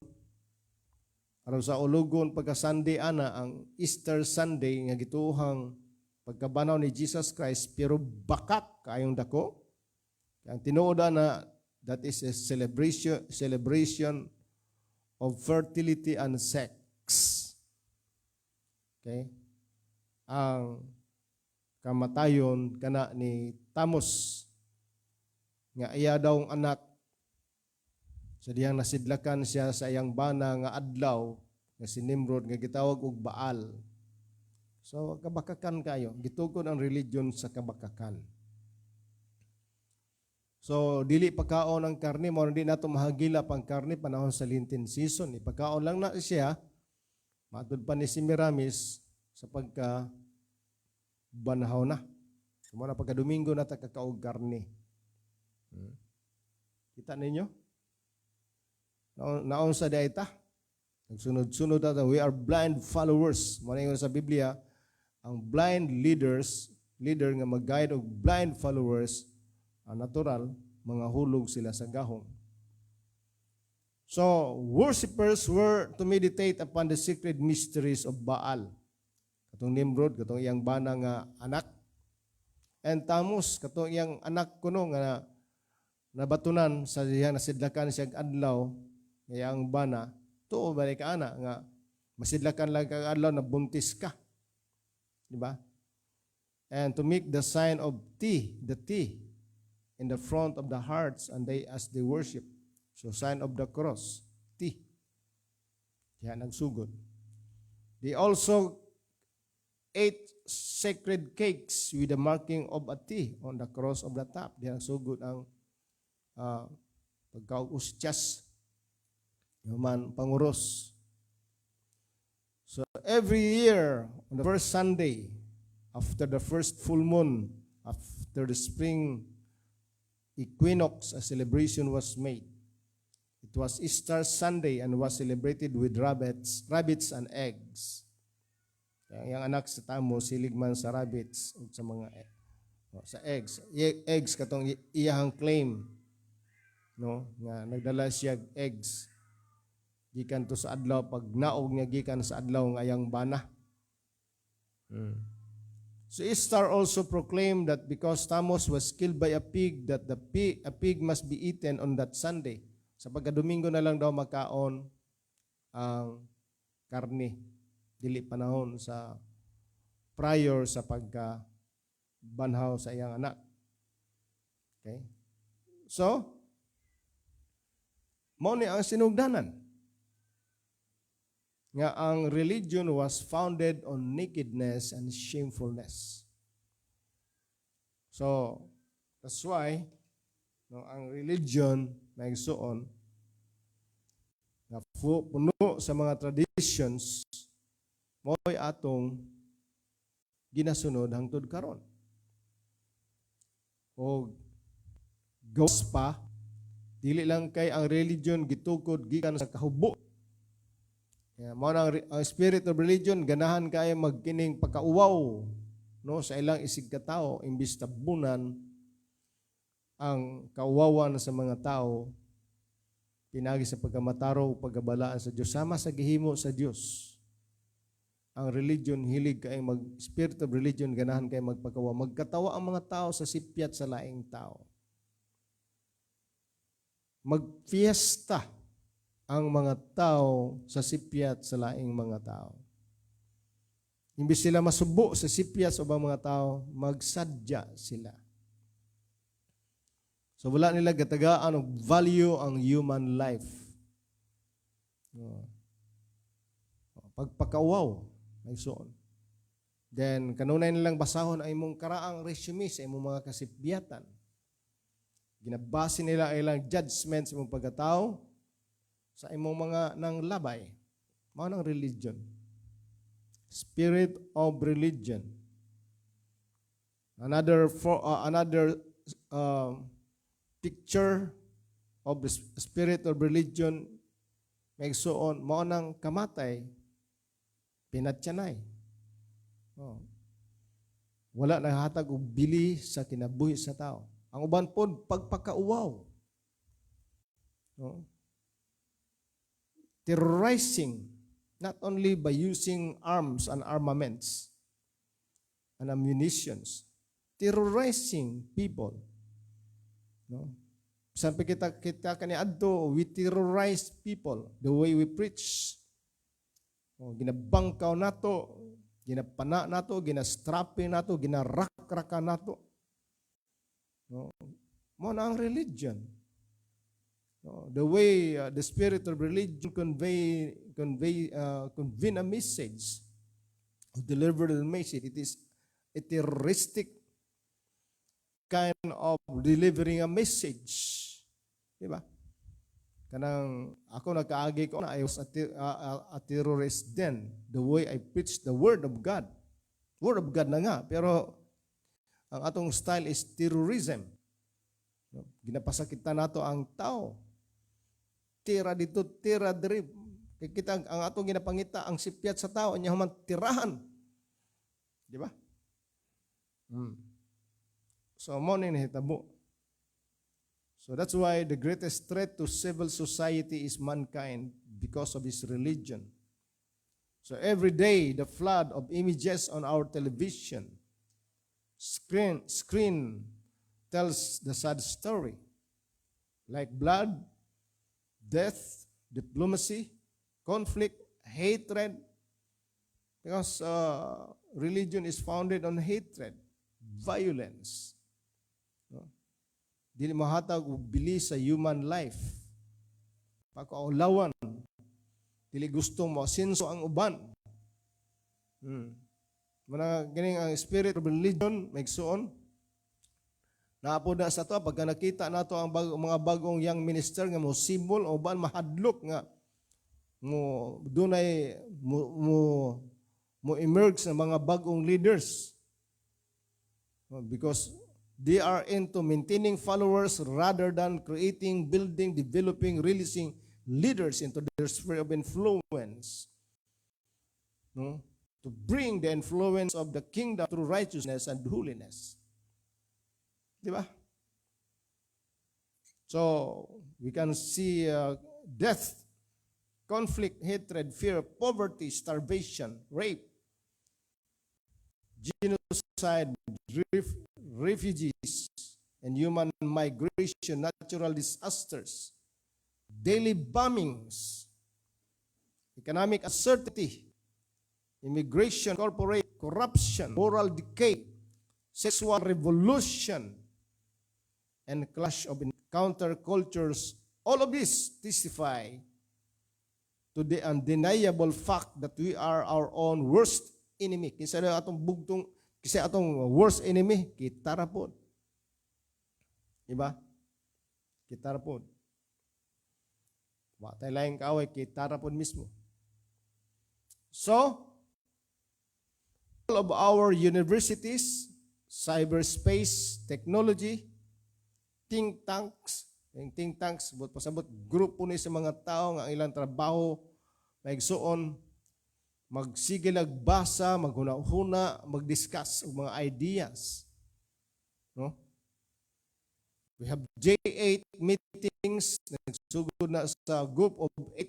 aron sa ulugon pagka Sunday ana ang Easter Sunday nga gituohang pagkabanaw ni Jesus Christ, pero bakak kayong dako. Ang tinuod na that is a celebration of fertility and sex. Okay? Ang kamatayon kana ni Tamos nga iya daw ang anak sa diyang nasidlakan siya sa iyang bana nga adlaw nga si Nimrod nga gitawag og Baal. So kabakakan kayo, gitugon ang religion sa kabakakan. So dili pagkaon ang karne, mo hindi nato mahagila pang karne panahon sa Lenten season. Ipagkaon lang na siya, matud pa ni Semiramis sa pagka banhaw na. Sumara pagka Domingo na ta kakaog karne. Kita ninyo? Naon sa daita? Nagsunod-sunod na we are blind followers. Muna sa Biblia, ang blind leader nga mag-guide og blind followers, ang natural, mga hulog sila sa gahong. So, worshippers were to meditate upon the secret mysteries of Baal. Katong Nimrod, katong iyang bana nga anak. And Tamus, katong iyang anak kuno nga nabatunan sa iyang nasidlakan siyang adlaw, iyang bana, tuo balik ka ana nga masidlakan lang kang adlaw na buntis ka. Diba? And to make the sign of T, the T, in the front of the hearts and they as they worship. So sign of the cross, T. Kaya nagsugod. They also ate sacred cakes with the marking of a T on the cross of the top. Kaya nagsugod ang pagkaustyas, human panguros. So every year, on the first Sunday, after the first full moon, after the spring equinox, a celebration was made. It was Easter Sunday and was celebrated with rabbits and eggs. Yang anak sa Tamo, silig man sa rabbits o sa mga sa eggs. Eggs katong iyahang claim, no, nga nagdala siya eggs gikan to sa adlaw pag naog niya gikan sa adlaw ng ayang bana. So Easter also proclaimed that because Tammuz was killed by a pig, that a pig must be eaten on that Sunday. Sa pagka-Domingo na lang daw makaon ang karne. Dili panahon sa prior sa pagka-banhaw sa iyang anak. Okay? So, mao ni ang sinugdanan nga ang religion was founded on nakedness and shamefulness. So, that's why no, ang religion na igsuon nga puno sa mga traditions mo'y atong ginasunod hangtod karon. O gawas pa, dili lang kay ang religion gitukod gikan sa kahubo. Mao ang spirit of religion ganahan kay magkining pagkauwaw no sa ilang isig ka tawo imbis tabunan ang kauwawan sa mga tao pinagi sa pagkamataro o pagkabalaan sa Dios sama sa gihimo sa Dios. Ang religion hilig kay spirit of religion ganahan kay magpakawa magkatawa ang mga tao sa sipyat sa laing tao. Magfiesta ang mga tao sa sipyat sa laing mga tao. Imbis sila masubo sa sipyat sa ubang mga tao, magsadya sila. So wala nila gatagaan og value ang human life. Pagpakawaw, ay soon. Then, kanunay nilang basahon ay imong karaang resume sa imong mga kasipyatan. Ginabase nila ilang judgment sa imong pagkatao, sa imong mga nang labay. Mao nang religion. Spirit of religion. Another picture of the spirit of religion may suon mao nang kamatay pinatyanay. Wala naghatag og bili sa kinabuhi sa tao. Ang uban pod pagpakauwaw. No? Terrorizing, not only by using arms and armaments and ammunitions, terrorizing people. No? Sampai kita kaniadto, we terrorize people the way we preach. Ginabangkaw nato, ginapana nato, ginastrape nato, ginarak-raka nato. No? Mo na ang religion. No? The way the spirit of religion convey a message, deliver the message, it is a terroristic kind of delivering a message. Diba? Kanang ako nagkaagi ko na I was a terrorist then. The way I preach the Word of God. Word of God na nga. Pero ang atong style is terrorism. Ginapasakita nato ang tao. Tira dito, tira diri. Kita ang atong ginapangita, ang sipyat sa tao, niya human tirahan. Diba? So, mo ni nahitabo. So that's why the greatest threat to civil society is mankind because of his religion. So every day, the flood of images on our television screen tells the sad story. Like blood, death, diplomacy, conflict, hatred. Because religion is founded on hatred, violence. Dili mahatag og bilis sa human life. Pagkaulawan, dili gustong masinso ang uban. Mana ganing ang spirit of religion maigsuon. Naapod na sa to pagka nakita nato ang mga bagong young minister nga mo symbol o uban mahadlok nga mo dunay mo emerge sa mga bagong leaders. Because they are into maintaining followers rather than creating, building, developing, releasing leaders into their sphere of influence. No? To bring the influence of the kingdom through righteousness and holiness. Diba? So, we can see death, conflict, hatred, fear, poverty, starvation, rape, genocide, refugees, and human migration, natural disasters, daily bombings, economic uncertainty, immigration, corporate corruption, moral decay, sexual revolution, and clash of countercultures. All of this testify to the undeniable fact that we are our own worst enemy. Kinsa na atong bugtong kasi atong worst enemy, kita ra pod. Diba? Kita ra pod. Wa tay laing kaaway, kita ra pod mismo. So, all of our universities, cyberspace, technology, think tanks, but pasabot grupo ni sa mga tao nga ilang trabaho maigsuon magsige nagbasa, maghuna-huna, mag-discuss og mga ideas. No? We have J8 meetings, nagsugod na sa group of 8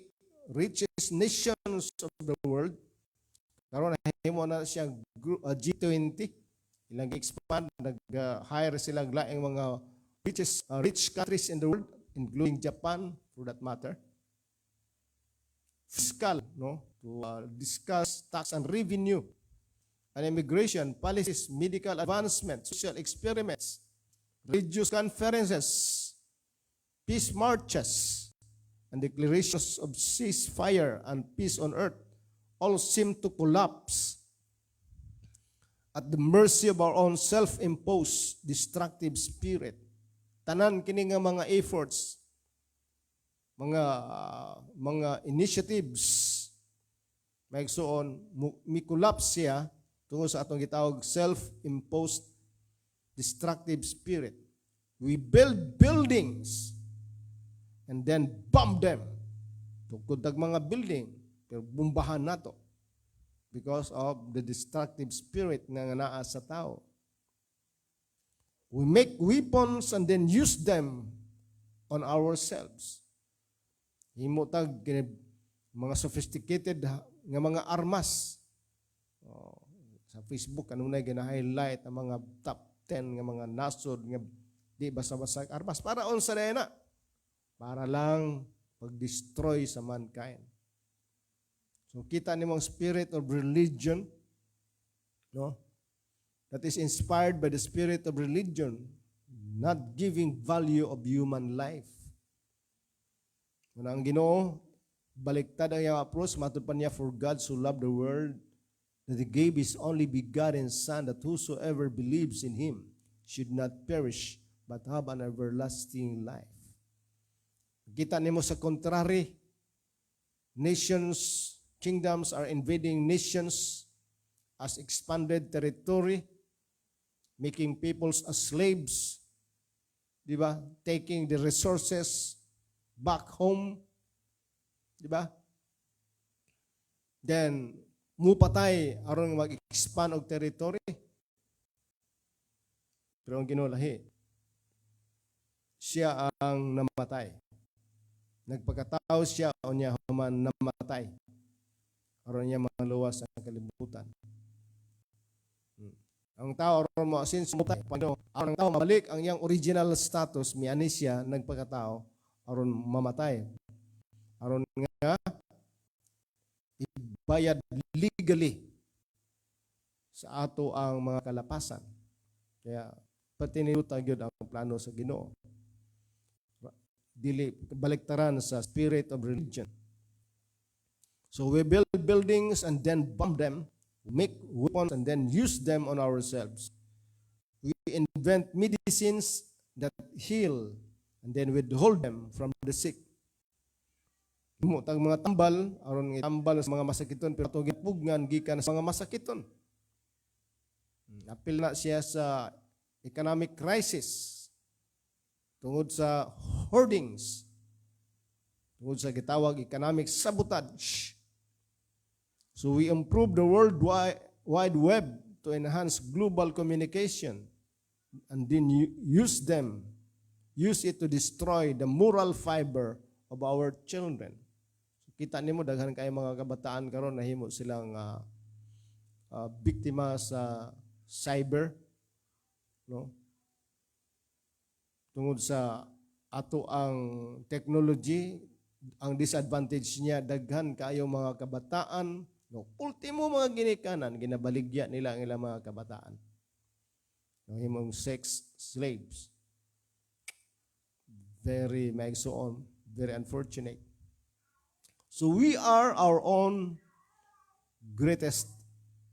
richest nations of the world. Karon nahimo na siya G20. Ilang expand, nag-hire sila laing mga rich countries in the world, including Japan, for that matter. Fiscal, no? To discuss tax and revenue and immigration policies, medical advancement, social experiments, religious conferences, peace marches, and declarations of ceasefire and peace on earth all seem to collapse at the mercy of our own self-imposed destructive spirit. Tanan kini nga mga efforts, mga initiatives, maigsuon, mi-collapse siya tungod sa atong gitawag self-imposed destructive spirit. We build buildings and then bomb them. Tungkod tag mga building, pero bumbahan nato because of the destructive spirit nga naa sa tao. We make weapons and then use them on ourselves. Himo tag mga sophisticated nga mga armas. Sa Facebook kanunay gina-highlight ang mga top 10 nga mga nasod nga di basa-basa armas para unsa na para lang pag-destroy sa mankind. So kita nimong spirit of religion, no? That is inspired by the spirit of religion, not giving value of human life. Muna ang Ginoo, baliktad ang iyang approach, matod pa niya, for God so loved the world that He gave His only begotten Son, that whosoever believes in Him should not perish, but have an everlasting life. Kita nimo sa contrary, nations, kingdoms are invading nations as expanded territory, making peoples as slaves, di ba? Taking the resources back home, di ba? Then, mupatay aron mag-expand og territory. Pero ang Ginoo lahi, siya ang namatay. Nagpagkatao siya o niya human namatay. Aron niya maluwas ang kalibutan. Ang tao aron mo since ang tao mabalik ang iyang original status, miani siya nagpagkatao aron mamatay. Aron nga ibayad legally sa ato ang mga kalapasan. Kaya patinilutan gyud ang plano sa Ginoo. Dili baliktaran sa spirit of religion. So we build buildings and then bomb them, make weapons and then use them on ourselves. We invent medicines that heal and then withhold them from the sick. Himo tag mga tambal aron itambal sa mga masakiton pero to gipugnan gikan sa mga masakiton. Apil na siya sa economic crisis tungod sa hoardings, tungod sa gitawag economic sabotage. So we improve the World Wide Web to enhance global communication and then use it to destroy the moral fiber of our children. So, kita nimo daghan kay mga kabataan karon nahimo silang biktima sa cyber, no? Tungod sa ato ang technology, ang disadvantage niya daghan kaayo mga kabataan. No, ultimo mga ginikanan, ginabaligya nila ang ilang mga kabataan. No, himong sex slaves. Very maigsoon, very unfortunate. So we are our own greatest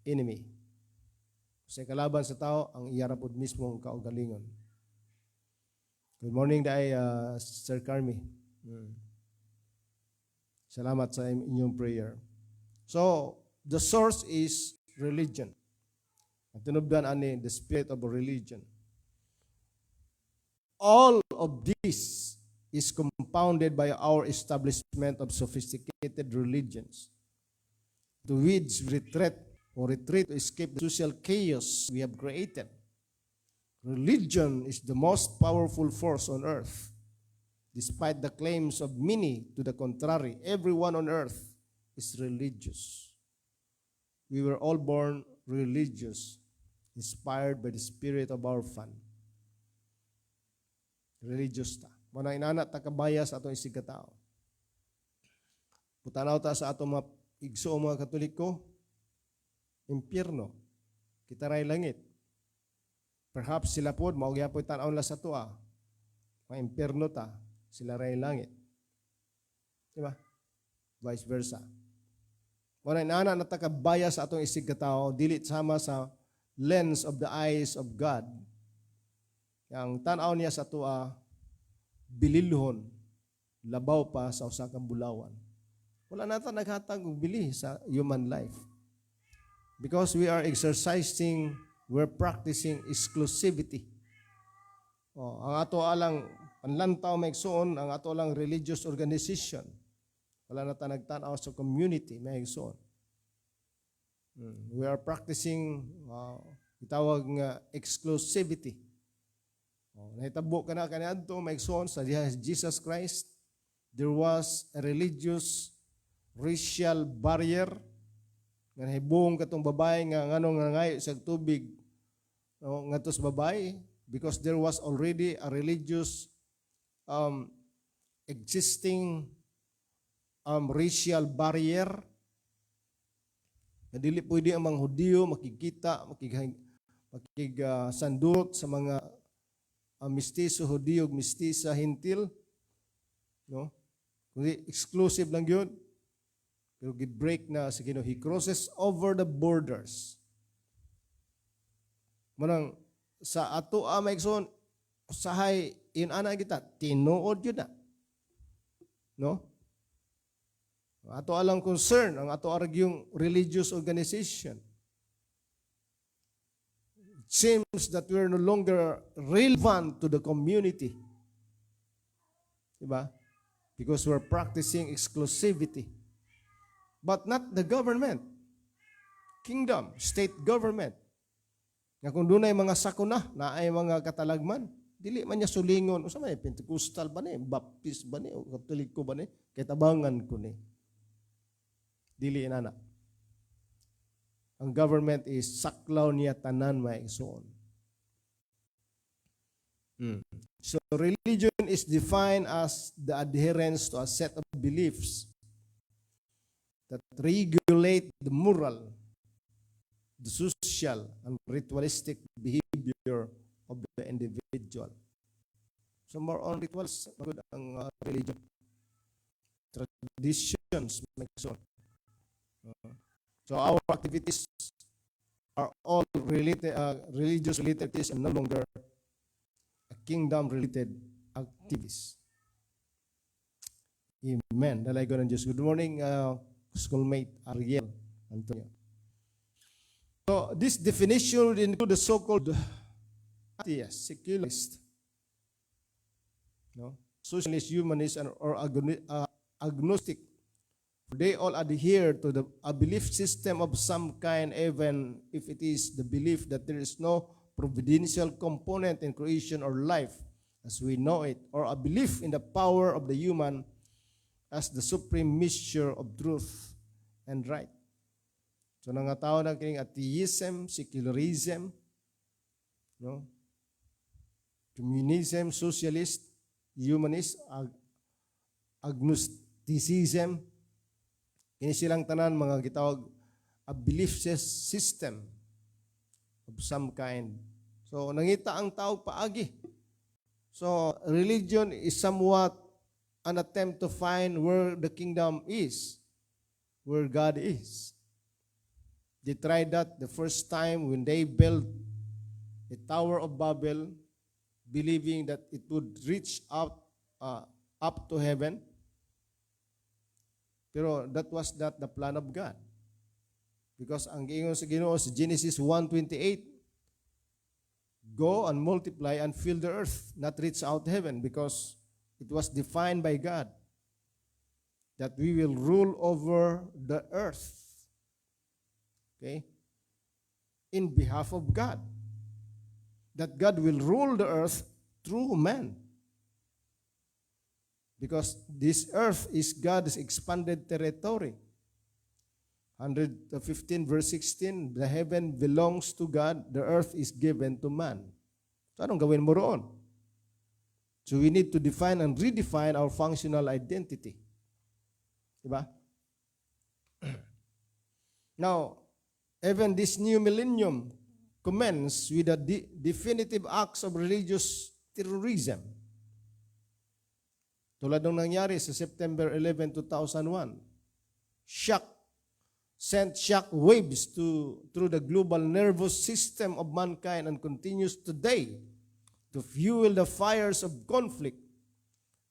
enemy. Sa kalaban sa tao, ang iyarapod mismo ang kaugalingon. Good morning, Sir Carmi. Salamat sa inyong prayer. So, the source is religion. At tinubdan ani, the spirit of religion. All of this is compounded by our establishment of sophisticated religions, to which retreat to escape the social chaos we have created. Religion is the most powerful force on earth. Despite the claims of many to the contrary, everyone on earth is religious. We were all born religious, inspired by the spirit of our Father. Religious ta. Muna inana ta kabaya sa atong isig katao. Putanaw ta sa atong mga igsoong mga Katoliko, impyerno, kita ray langit. Perhaps sila po, maugyapon tanaw la sa tuwa, mga impyerno ta, sila ray langit. Diba? Vice versa. Muna inana na ta kabaya sa atong isig katao, dili sama sa lens of the eyes of God. Yang tanaw niya sa tuwa, bililhon, labaw pa sa usa ka bulawan. Wala nata naghatag og bili sa human life. Because we're practicing exclusivity. Ang ato alang panlantaw maigsoon, ang ato alang religious organization. Wala nata nagtanaw sa community maigsoon. We are practicing itawag nga exclusivity. Nahitabo ka na kaniadto maigsoon sa Jesus Christ, there was a religious racial barrier nga nahibong katong babae nga nganong nangayo sa tubig ngadto sa babae because there was already a religious existing racial barrier. Dili pwede ang mga Hudyo makikita, sandot sa mga mistiso Hudyo ug mistisa Hintil, no? Kundi exclusive lang yun. Pero gid-break na sa Ginoo. He crosses over the borders. Manang sa ato maigsoon usahay inana kita tinuod yun na. No? Ato alang concern, ang ato argyong religious organization. It seems that we are no longer relevant to the community. Diba? Because we're practicing exclusivity. But not the government. Kingdom, state government. Nga kung doon ay mga sakuna, na ay mga katalagman, dili man niya sulingon, o sa may Pentecostal ba ni, Baptist ba ni, o Katoliko ba ni, kay tabangan ko ni. Dili inana. Ang government is saklaw niya tanan maigsoon. So religion is defined as the adherence to a set of beliefs that regulate the moral, the social, and ritualistic behavior of the individual. So more on rituals, magod ang religion. Traditions, maigsoon. So our activities are all related, religious related activities and no longer kingdom related activities. Amen. Dalay ko ng Diyos. Good morning, schoolmate Ariel Antonio. So this definition would include the so-called atheist, secularist, no? Socialist, humanist, or agnostic. They all adhere to a belief system of some kind, even if it is the belief that there is no providential component in creation or life as we know it, or a belief in the power of the human as the supreme measure of truth and right. So nangatao na kining atheism, secularism, no? Communism, socialist, humanist, agnosticism. Kini silang tanan mga gitawag a belief system of some kind. So nangita ang tao paagi. So religion is somewhat an attempt to find where the kingdom is, where God is. They tried that the first time when they built the Tower of Babel, believing that it would reach up to heaven. Pero that was not the plan of God. Because ang giingon sa Ginoo sa Genesis 1:28, go and multiply and fill the earth, not reach out heaven, because it was defined by God that we will rule over the earth. Okay? In behalf of God. That God will rule the earth through man. Because this earth is God's expanded territory. 115 verse 16, the heaven belongs to God, the earth is given to man. So anong gawin mo roon? So we need to define and redefine our functional identity. Diba? Now, even this new millennium commences with the definitive acts of religious terrorism. Tulad nung nangyari sa September 11, 2001. Sent shock waves through the global nervous system of mankind and continues today to fuel the fires of conflict,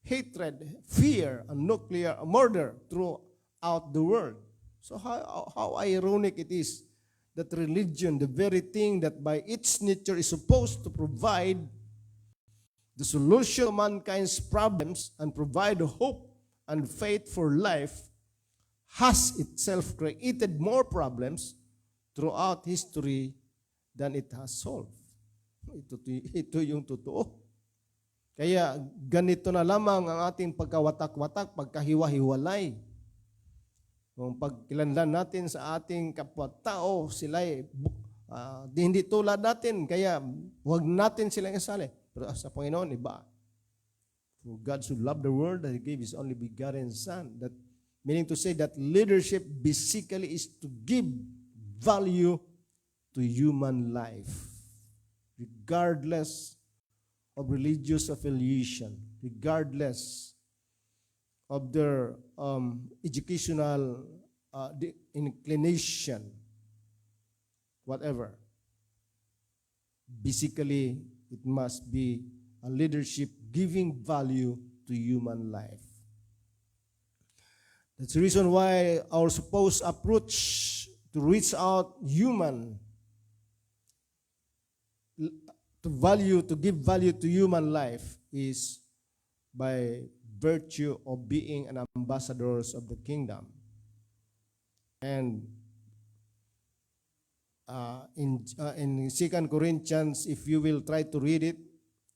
hatred, fear, and nuclear murder throughout the world. So how ironic it is that religion, the very thing that by its nature is supposed to provide the solution to mankind's problems and provide hope and faith for life, has itself created more problems throughout history than it has solved. Ito yung totoo. Kaya ganito na lamang ang ating pagkawatak-watak, pagkahiwa-hiwalay. Kung pagkilanlan natin sa ating kapwa-tao, sila'y hindi tulad natin, kaya huwag natin silang isali. Pero sa Panginoon, iba. For God so loved the world that He gave His only begotten Son. That meaning to say that leadership basically is to give value to human life, regardless of religious affiliation, regardless of their educational inclination, whatever. Basically, it must be a leadership giving value to human life. That's the reason why our supposed approach to reach out to give value to human life is by virtue of being an ambassadors of the kingdom. And in 2 Corinthians, if you will try to read it,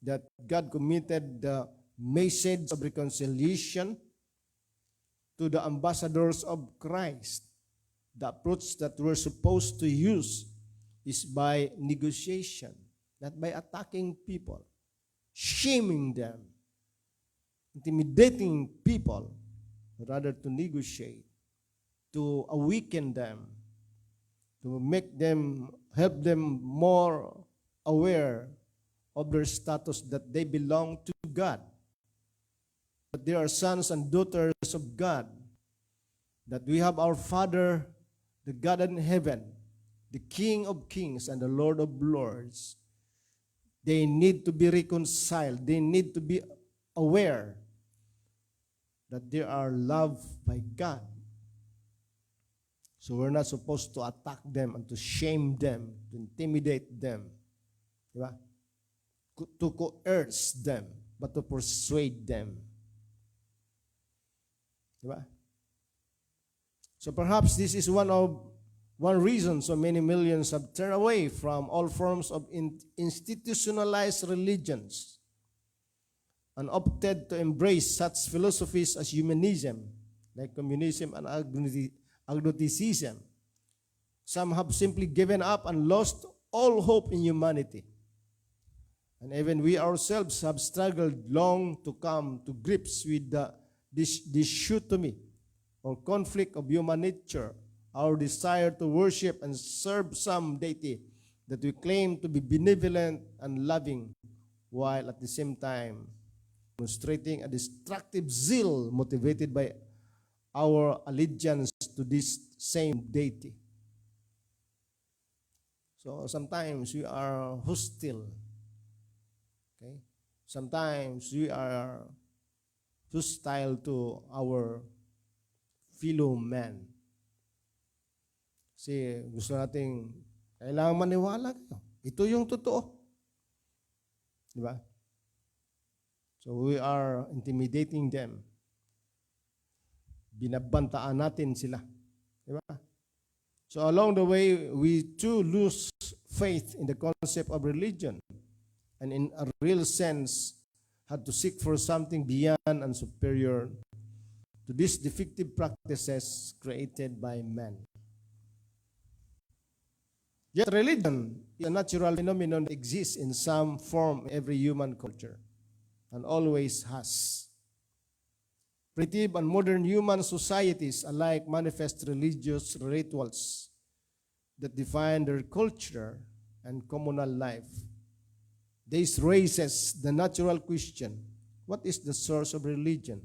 that God committed the message of reconciliation to the ambassadors of Christ. The approach that we're supposed to use is by negotiation, not by attacking people, shaming them, intimidating people, rather to negotiate, to awaken them, to help them more aware of their status, that they belong to God, that they are sons and daughters of God, that we have our Father, the God in heaven, the King of kings and the Lord of lords. They need to be reconciled. They need to be aware that they are loved by God. So we're not supposed to attack them and to shame them, to intimidate them, diba? To coerce them, but to persuade them. Diba? So perhaps this is one reason so many millions have turned away from all forms of institutionalized religions and opted to embrace such philosophies as humanism, like communism and agnosticism. Some have simply given up and lost all hope in humanity. And even we ourselves have struggled long to come to grips with this dichotomy or conflict of human nature, our desire to worship and serve some deity that we claim to be benevolent and loving, while at the same time demonstrating a destructive zeal motivated by our allegiance to this same deity. So sometimes we are hostile. Okay? Sometimes we are hostile to our fellow man. Kasi gusto nating, kailangan maniwala kayo. Ito yung totoo. Di ba? So we are intimidating them. Binabantaan natin sila. Di ba? So along the way, we too lose faith in the concept of religion. And in a real sense, had to seek for something beyond and superior to these defective practices created by man. Yet religion is a natural phenomenon that exists in some form in every human culture and always has. Primitive and modern human societies alike manifest religious rituals that define their culture and communal life. This raises the natural question, what is the source of religion?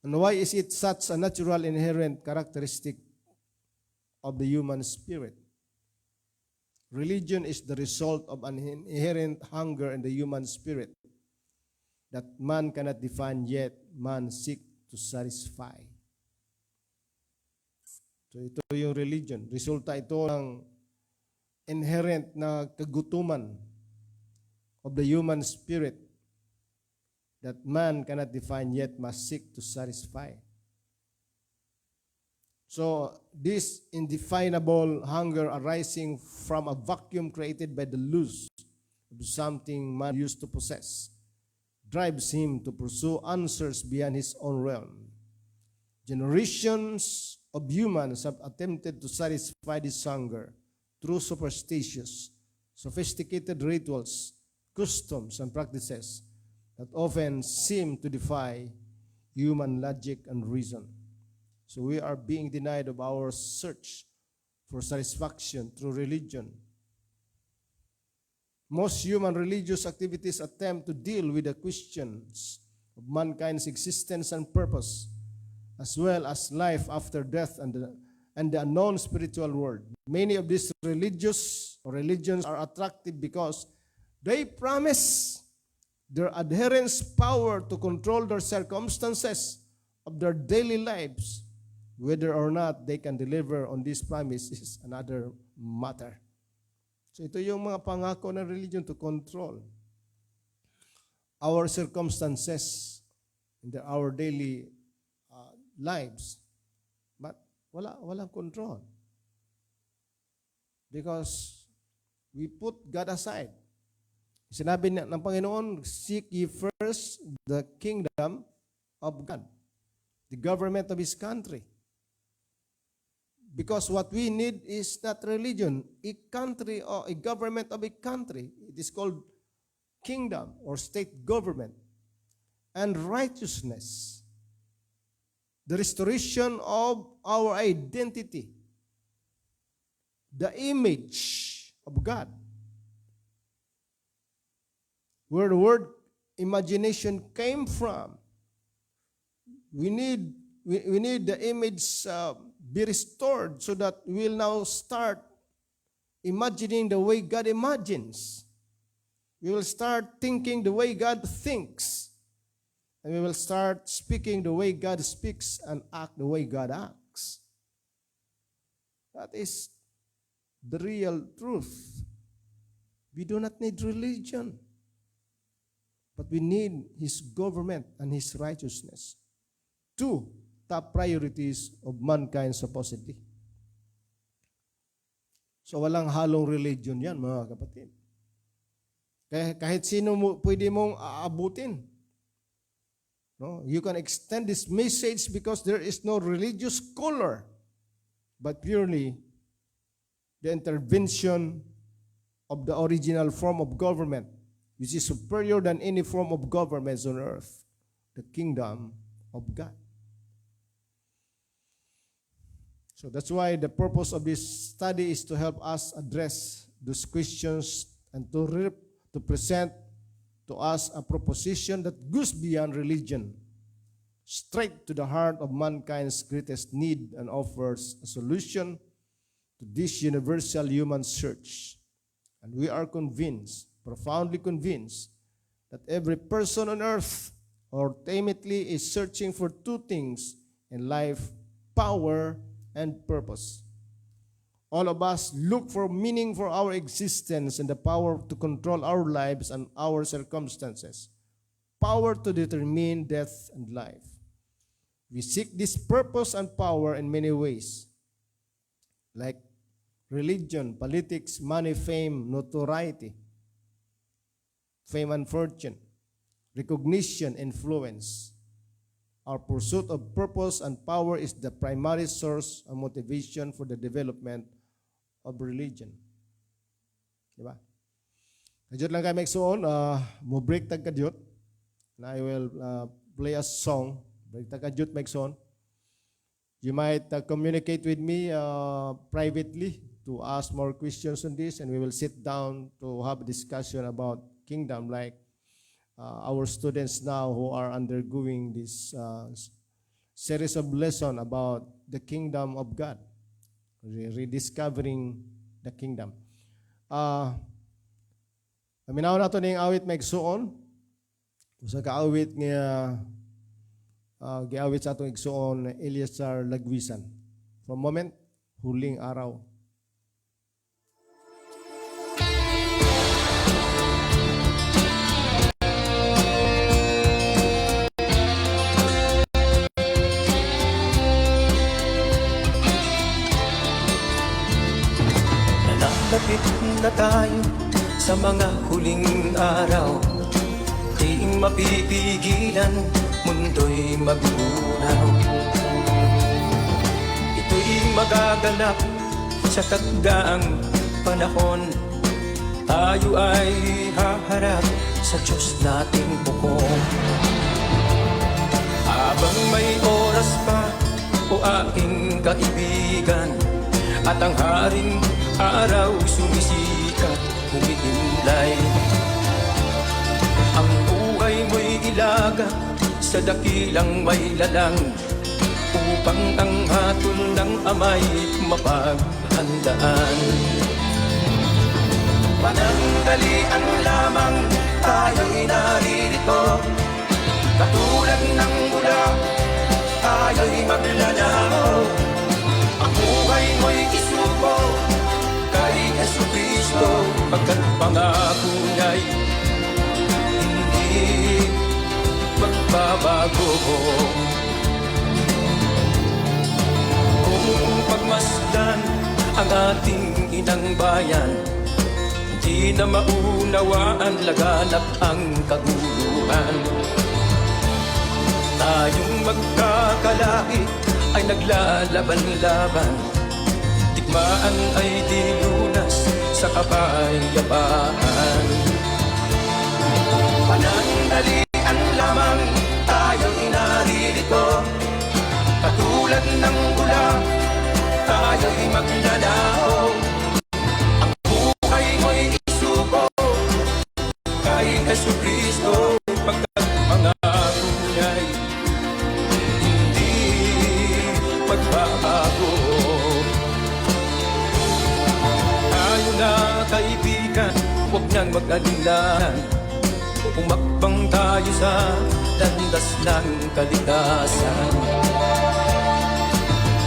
And why is it such a natural inherent characteristic of the human spirit? Religion is the result of an inherent hunger in the human spirit that man cannot define, yet man seek to satisfy. So ito yung religion. Resulta ito ng inherent na kagutuman of the human spirit that man cannot define, yet must seek to satisfy. So this indefinable hunger arising from a vacuum created by the loss of something man used to possess, drives him to pursue answers beyond his own realm. Generations of humans have attempted to satisfy this hunger through superstitious, sophisticated rituals, customs, and practices that often seem to defy human logic and reason. So we are being denied of our search for satisfaction through religion. Most human religious activities attempt to deal with the questions of mankind's existence and purpose, as well as life after death and the unknown spiritual world. Many of these religions are attractive because they promise their adherents power to control their circumstances of their daily lives. Whether or not they can deliver on this promise is another matter. So ito yung mga pangako ng religion, to control our circumstances in our daily lives. But walang control. Because we put God aside. Sinabi ng Panginoon, seek ye first the kingdom of God, the government of His country. Because what we need is not religion, a country or a government of a country. It is called kingdom or state government. And righteousness, the restoration of our identity, the image of God. Where the word imagination came from. We need the image be restored so that we will now start imagining the way God imagines. We will start thinking the way God thinks. And we will start speaking the way God speaks and act the way God acts. That is the real truth. We do not need religion, but we need His government and His righteousness. Two top priorities of mankind supposedly. So walang halong religion yan, mga kapatid. Kahit sino pwede mong aabutin. No? You can extend this message because there is no religious color, but purely the intervention of the original form of government, which is superior than any form of governments on earth, the kingdom of God. So that's why the purpose of this study is to help us address those questions and to present to us a proposition that goes beyond religion, straight to the heart of mankind's greatest need, and offers a solution to this universal human search. And we are convinced, profoundly convinced, that every person on earth ultimately is searching for two things in life: power and purpose. All of us look for meaning for our existence and the power to control our lives and our circumstances, power to determine death and life. We seek this purpose and power in many ways, like religion, politics, money, fame, notoriety, fame and fortune, recognition, influence. Our pursuit of purpose and power is the primary source and motivation for the development of religion. Diba? Kadyot lang kayo magsuon, mo break tag kadyot, and I will play a song. Break tag kadyot magsuon. You might communicate with me privately to ask more questions on this, and we will sit down to have a discussion about kingdom, like our students now who are undergoing this series of lessons about the kingdom of God, rediscovering the kingdom. Aminaw na ito na yung awit magsuon. Sa kaawit nga giawit sa atong igsuon, Eliazar Lagwisan. For a moment, huling araw. Lapit na tayo sa mga huling araw. Di mapipigilan, mundo'y magunaw. Ito'y magaganap sa takdaang panahon. Tayo ay haharap sa Diyos nating bukom. Habang may oras pa, o aking kaibigan, at ang haring araw sumisikat, humihimlay. Ang buhay mo'y ilaga sa dakilang may lalang, upang ang hatol ng amay mapaghandaan. Panandalian lamang tayo'y naririto, katulad ng mula tayo'y maglalaho. Ang buhay mo'y isuko kay Jesucristo, pagkat pangako niya'y hindi magbabago. Kung pagmasdan ang ating inang bayan, di na maunawaan laganap ang kaguluhan. Tayong magkakalahi ay naglalaban-laban, digmaan ay dilunas sa kapayapaan. Panandalian lamang tayo'y naririto, katulad ng ulang tayo'y maglalaho. Ang buhay mo'y isuko kay Jesucristo, pagkat pangako niya'y hindi magbabago. Tayo na kaibigan, huwag nang mag-alilan, umakbang tayo sa landas ng kaligtasan.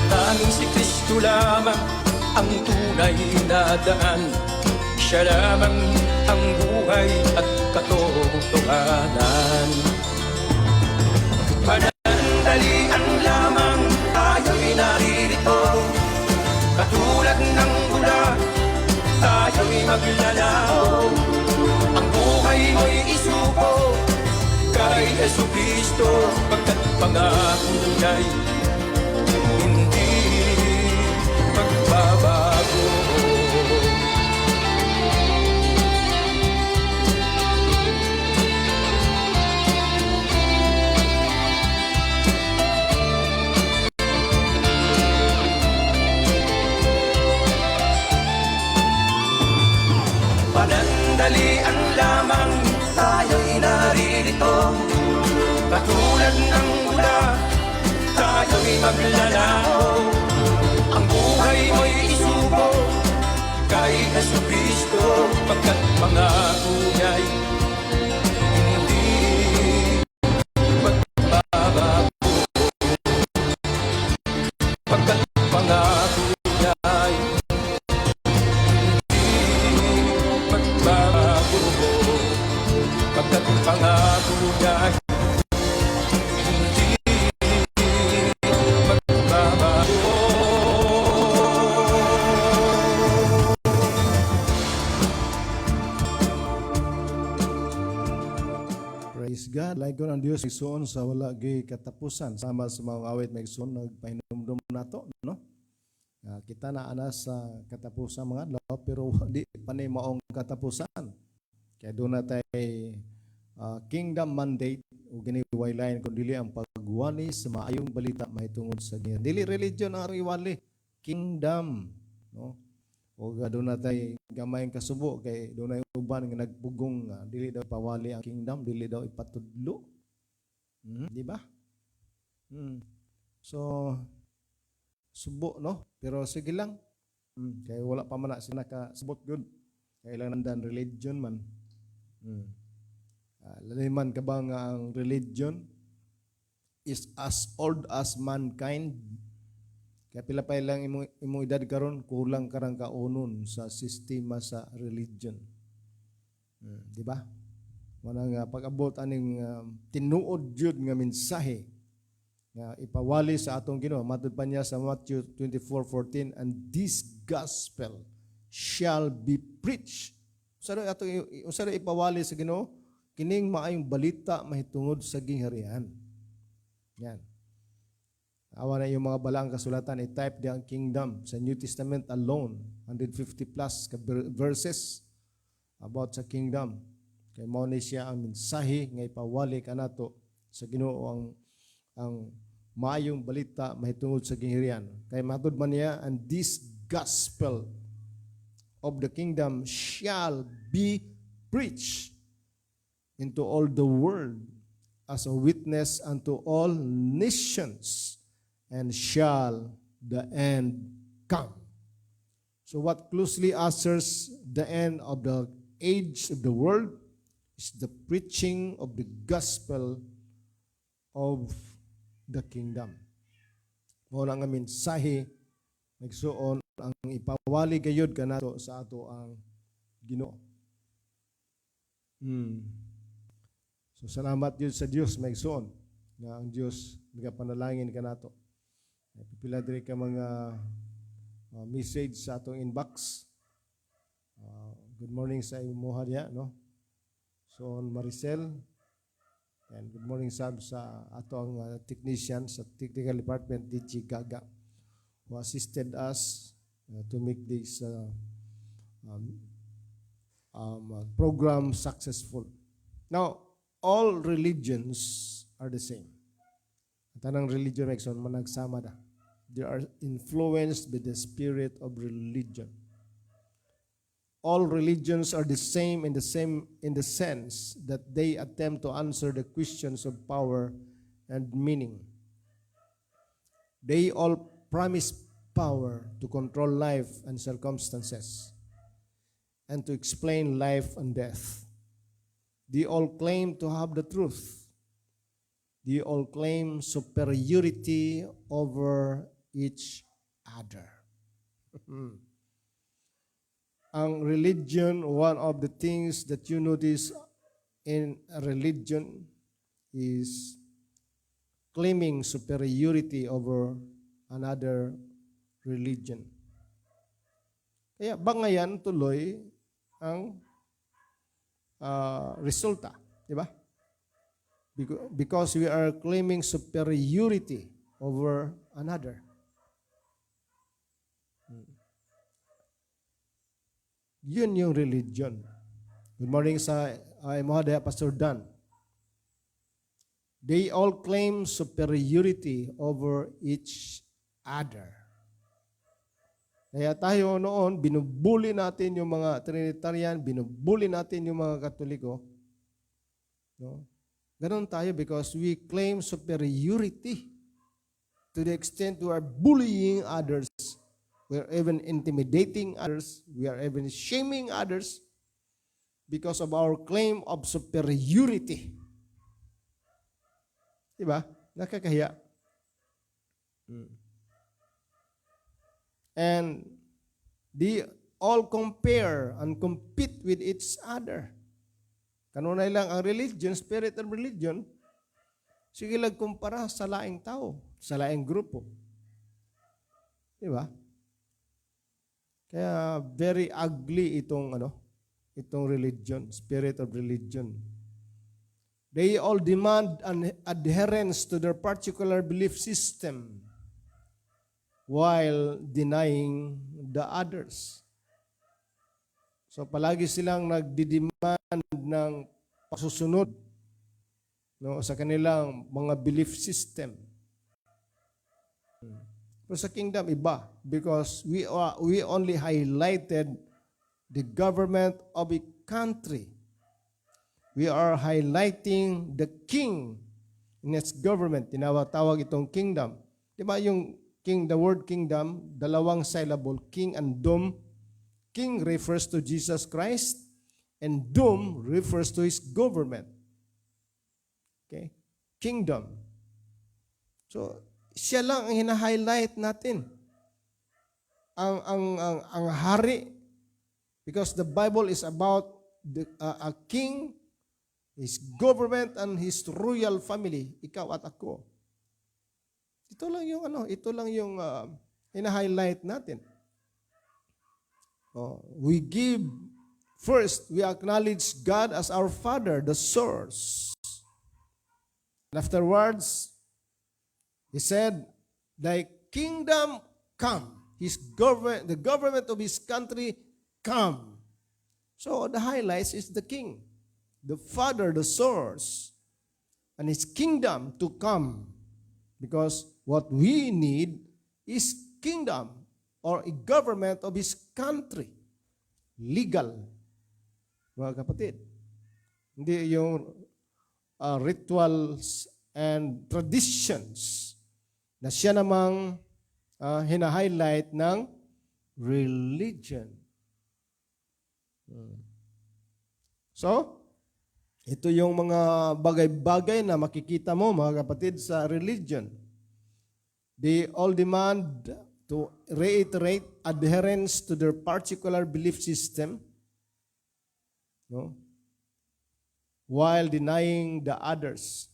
Tanging si Kristo lamang ang tunay na daan, siya lamang ang buhay at katotohanan. Panandalian lamang tayo'y naririto, katulad ng bula tayo'y maglalaho. Ang buhay mo'y isuko kay Jesucristo, pagkat pangako niya'y hindi magbabago. Panandalian lamang tayo'y naririto, katulad ng ula tayo'y maglalaho. Ang buhay mo'y isuko kay Jesucristo, pagkat pangako niya'y hindi magbabago. Pagkat pangako niya'y magbabago, pagkat pangako niya'y hindi magbabago. Praise God. Laigon ang Dios igsoon sa wala gyud katapusan. Sama sa mga awit may igsoon nagpahinumdum nato, no? Kita na ana sa katapusan mga adlaw, pero di pa ni maong katapusan. Kaya doon na tayo kingdom mandate o giniwaylayan kung dili ang pagwali sa maayong balita mahitungod sa Ginoo. Dili religion ang iwali, kingdom, no? O doon na tayo gamayng kasubo kay doon na uban nga nagpugong dili daw pawali ang kingdom, dili daw ipatudlo. Di ba? So subo, no? Pero sige lang. Kaya wala pa man na sila nakasubot good. Kailangan nandan religion man. Laliman ka ba nga ang religion is as old as mankind? Kaya pila pa lang imong edad karon, kulang karang kaunon sa sistema sa religion. Di ba? Wala nga pag-abot aning tinuod jud nga mensahe nga ipawali sa atong Ginoo. Matud pa niya sa Matthew 24:14, and this gospel shall be preached. Usara ipawali sa Ginoo, kining maayong balita mahitungod sa gingharian. Yan. Awa na yung mga balaang kasulatan, i-type di ang kingdom sa New Testament alone, 150 plus verses about sa kingdom. Kay mao ni siya ang mensahe nga ipawali kanato sa Ginoo ang maayong balita mahitungod sa gingharian. Kay matud man niya, and this gospel of the kingdom shall be preached into all the world as a witness unto all nations, and shall the end come. So what closely answers the end of the age of the world is the preaching of the gospel of the kingdom. Mao nga mensahe nagsuon ang ipawali gayud kanato sa ato ang Ginoo. So salamat yun sa Dios magsuon nga ang Dios nagapanalangin kanato. Pipila diri ka mga message sa atong inbox. Good morning sa imuha diya, no? So Maricel, and good morning sa atong technician sa technical department, DJ Gaga, who assisted us to make this program successful. Now, all religions are the same. Tanang religion Exxon managsama da. They are influenced by the spirit of religion. All religions are the same in the sense that they attempt to answer the questions of power and meaning. They all promise power to control life and circumstances and to explain life and death. They all claim to have the truth. They all claim superiority over each other. Ang religion, one of the things that you notice in a religion is claiming superiority over another religion. Kaya bangayan tuloy ang resulta, di ba? Because we are claiming superiority over another. Yun yung religion. Good morning sa Mahadaya Pastor Dan. They all claim superiority over each other. Kaya tayo noon, binubuli natin yung mga Trinitarian, binubuli natin yung mga Katoliko. No? Ganon tayo because we claim superiority to the extent we are bullying others. We are even intimidating others. We are even shaming others because of our claim of superiority. Diba? Nakakahiya. And they all compare and compete with each other. Kanunay lang ang religion, spirit of religion, sige lang kumpara sa laing tao, sa laing grupo. Diba? Kaya very ugly itong religion, spirit of religion. They all demand an adherence to their particular belief system while denying the others. So palagi silang nagdidemand ng pasusunod, no, sa kanilang mga belief system. Pero sa kingdom iba because we only highlighted the government of a country. We are highlighting the king in its government. Tinawag itong kingdom. Di ba yung king, the word kingdom, dalawang syllable, king and dom. King refers to Jesus Christ and dom refers to his government. Okay? Kingdom. So, siya lang ang hina-highlight natin. Ang hari, because the Bible is about a king, his government, and his royal family. Ikaw at ako. Ito lang yung hina-highlight natin. We give First, we acknowledge God as our Father, the source. And afterwards, he said, thy kingdom come. The government of his country come. So the highlights is the king, the Father, the source, and his kingdom to come. Because what we need is kingdom or a government of his country. Legal. Mga kapatid. Hindi yung rituals and traditions na siya namang hina-highlight ng religion. So, ito yung mga bagay-bagay na makikita mo, mga kapatid, sa religion. They all demand to reiterate adherence to their particular belief system, no? While denying the others.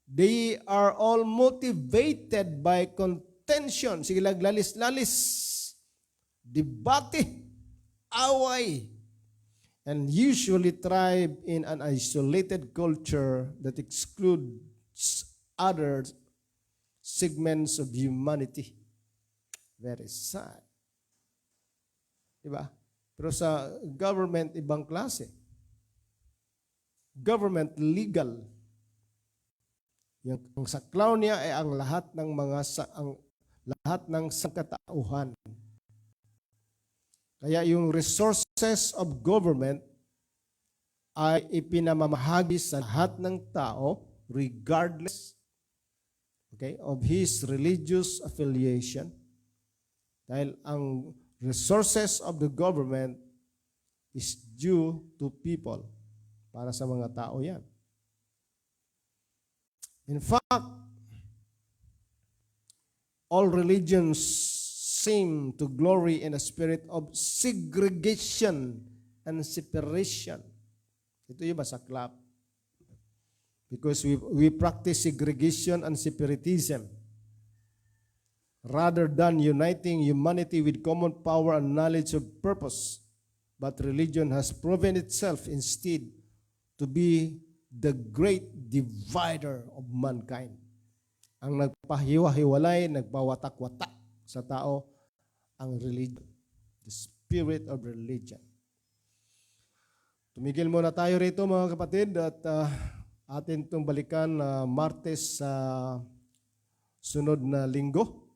They are all motivated by contention. Sige lang, lalis-lalis, debate, away, and usually thrive in an isolated culture that excludes other segments of humanity. Very sad. Diba? Pero sa government, ibang klase. Government legal. Yung saklaw niya ay ang lahat ng sangkatauhan. Kaya yung resources of government ay ipinamamahagi sa lahat ng tao regardless, okay, of his religious affiliation. Dahil ang resources of the government is due to people. Para sa mga tao yan. In fact, all religions seem to glory in a spirit of segregation and separation. Ito yung masaklap. Because we practice segregation and separatism rather than uniting humanity with common power and knowledge of purpose. But religion has proven itself instead to be the great divider of mankind. Ang nagpahiwa-hiwalay, nagpawatak-watak sa tao, ang religion, the spirit of religion. Tumigil muna tayo rito, mga kapatid, at atin itong balikan Martes sa sunod na linggo.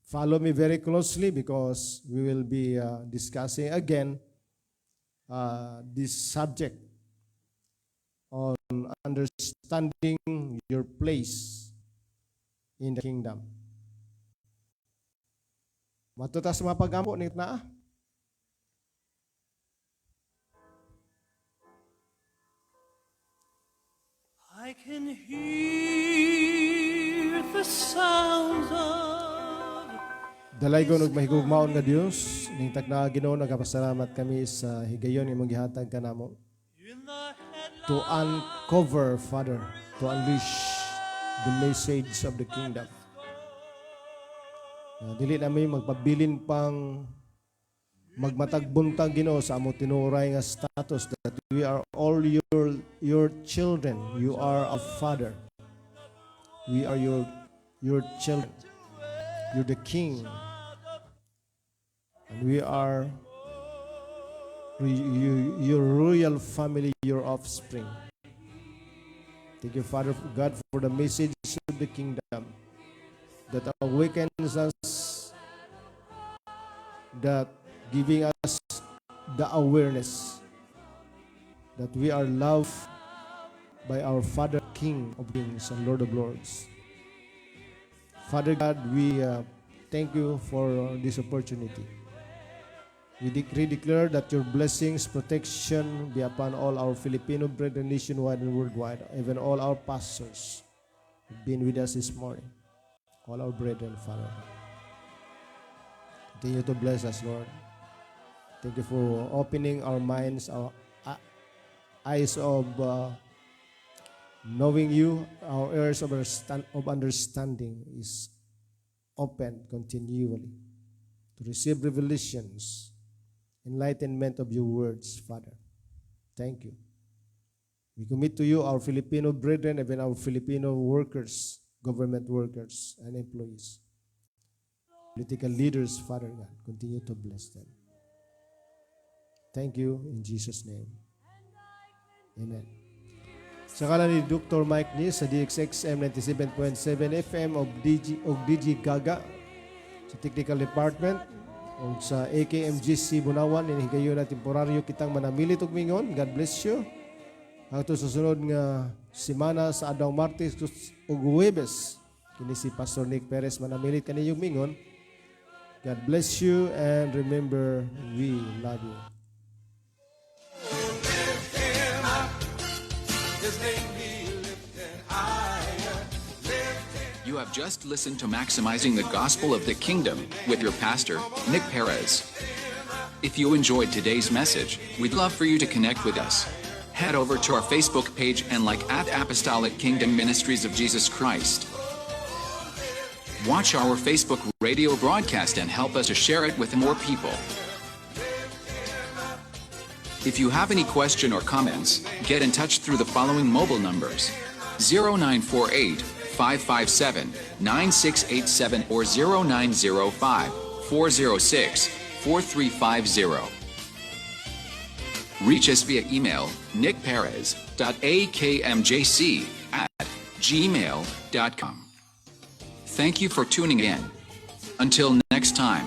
Follow me very closely because we will be discussing again this subject on understanding your place in the kingdom. Matutas mapagampo nit na. I can hear the sounds of Dalaygon ug mahigugmaon nga Dios, ning tagna Ginoo nagapasalamat kami sa higayon imong gihatag kanamo. To uncover, Father, to unleash the message of the kingdom. Dili namin magpabilin pang magmatagbuntag Ginoo sa amo tinuray nga status that we are all your children. You are a Father. We are your children. You're the King. And we are your royal family, your offspring. Thank you, Father God, for the message of the kingdom that awakens us, that giving us the awareness that we are loved by our Father, King of Kings and Lord of Lords. Father God, we thank you for this opportunity. We declare that your blessings, protection be upon all our Filipino brethren nationwide and worldwide, even all our pastors who've been with us this morning. All our brethren, Father. Continue to bless us, Lord. Thank you for opening our minds, our eyes of knowing you. Our ears of understanding is open continually to receive revelations, enlightenment of your words, Father. Thank you. We commit to you our Filipino brethren, even our Filipino workers, government workers, and employees. Political leaders, Father God, continue to bless them. Thank you in Jesus' name. Amen. Sa ngalan ni Dr. Mike Nis sa DXXM 97.7 FM of DG Gaga sa Technical Department o sa AKMGC Bunawan, inihigayon na temporaryo kitang manamilit og mingon. God bless you. Hangtod sa sunod nga semana sa adlaw Martes ug Huwebes, kini si Pastor Nick Perez manamilit kaniyong mingon. God bless you and remember, we love you. You have just listened to Maximizing the Gospel of the Kingdom with your pastor, Nick Perez. If you enjoyed today's message, we'd love for you to connect with us. Head over to our Facebook page and like at Apostolic Kingdom Ministries of Jesus Christ. Watch our Facebook radio broadcast and help us to share it with more people. If you have any question or comments, get in touch through the following mobile numbers: 0948-557-9687 or 0905-406-4350. Reach us via email nickperez.akmjc@gmail.com. Thank you for tuning in. Until next time.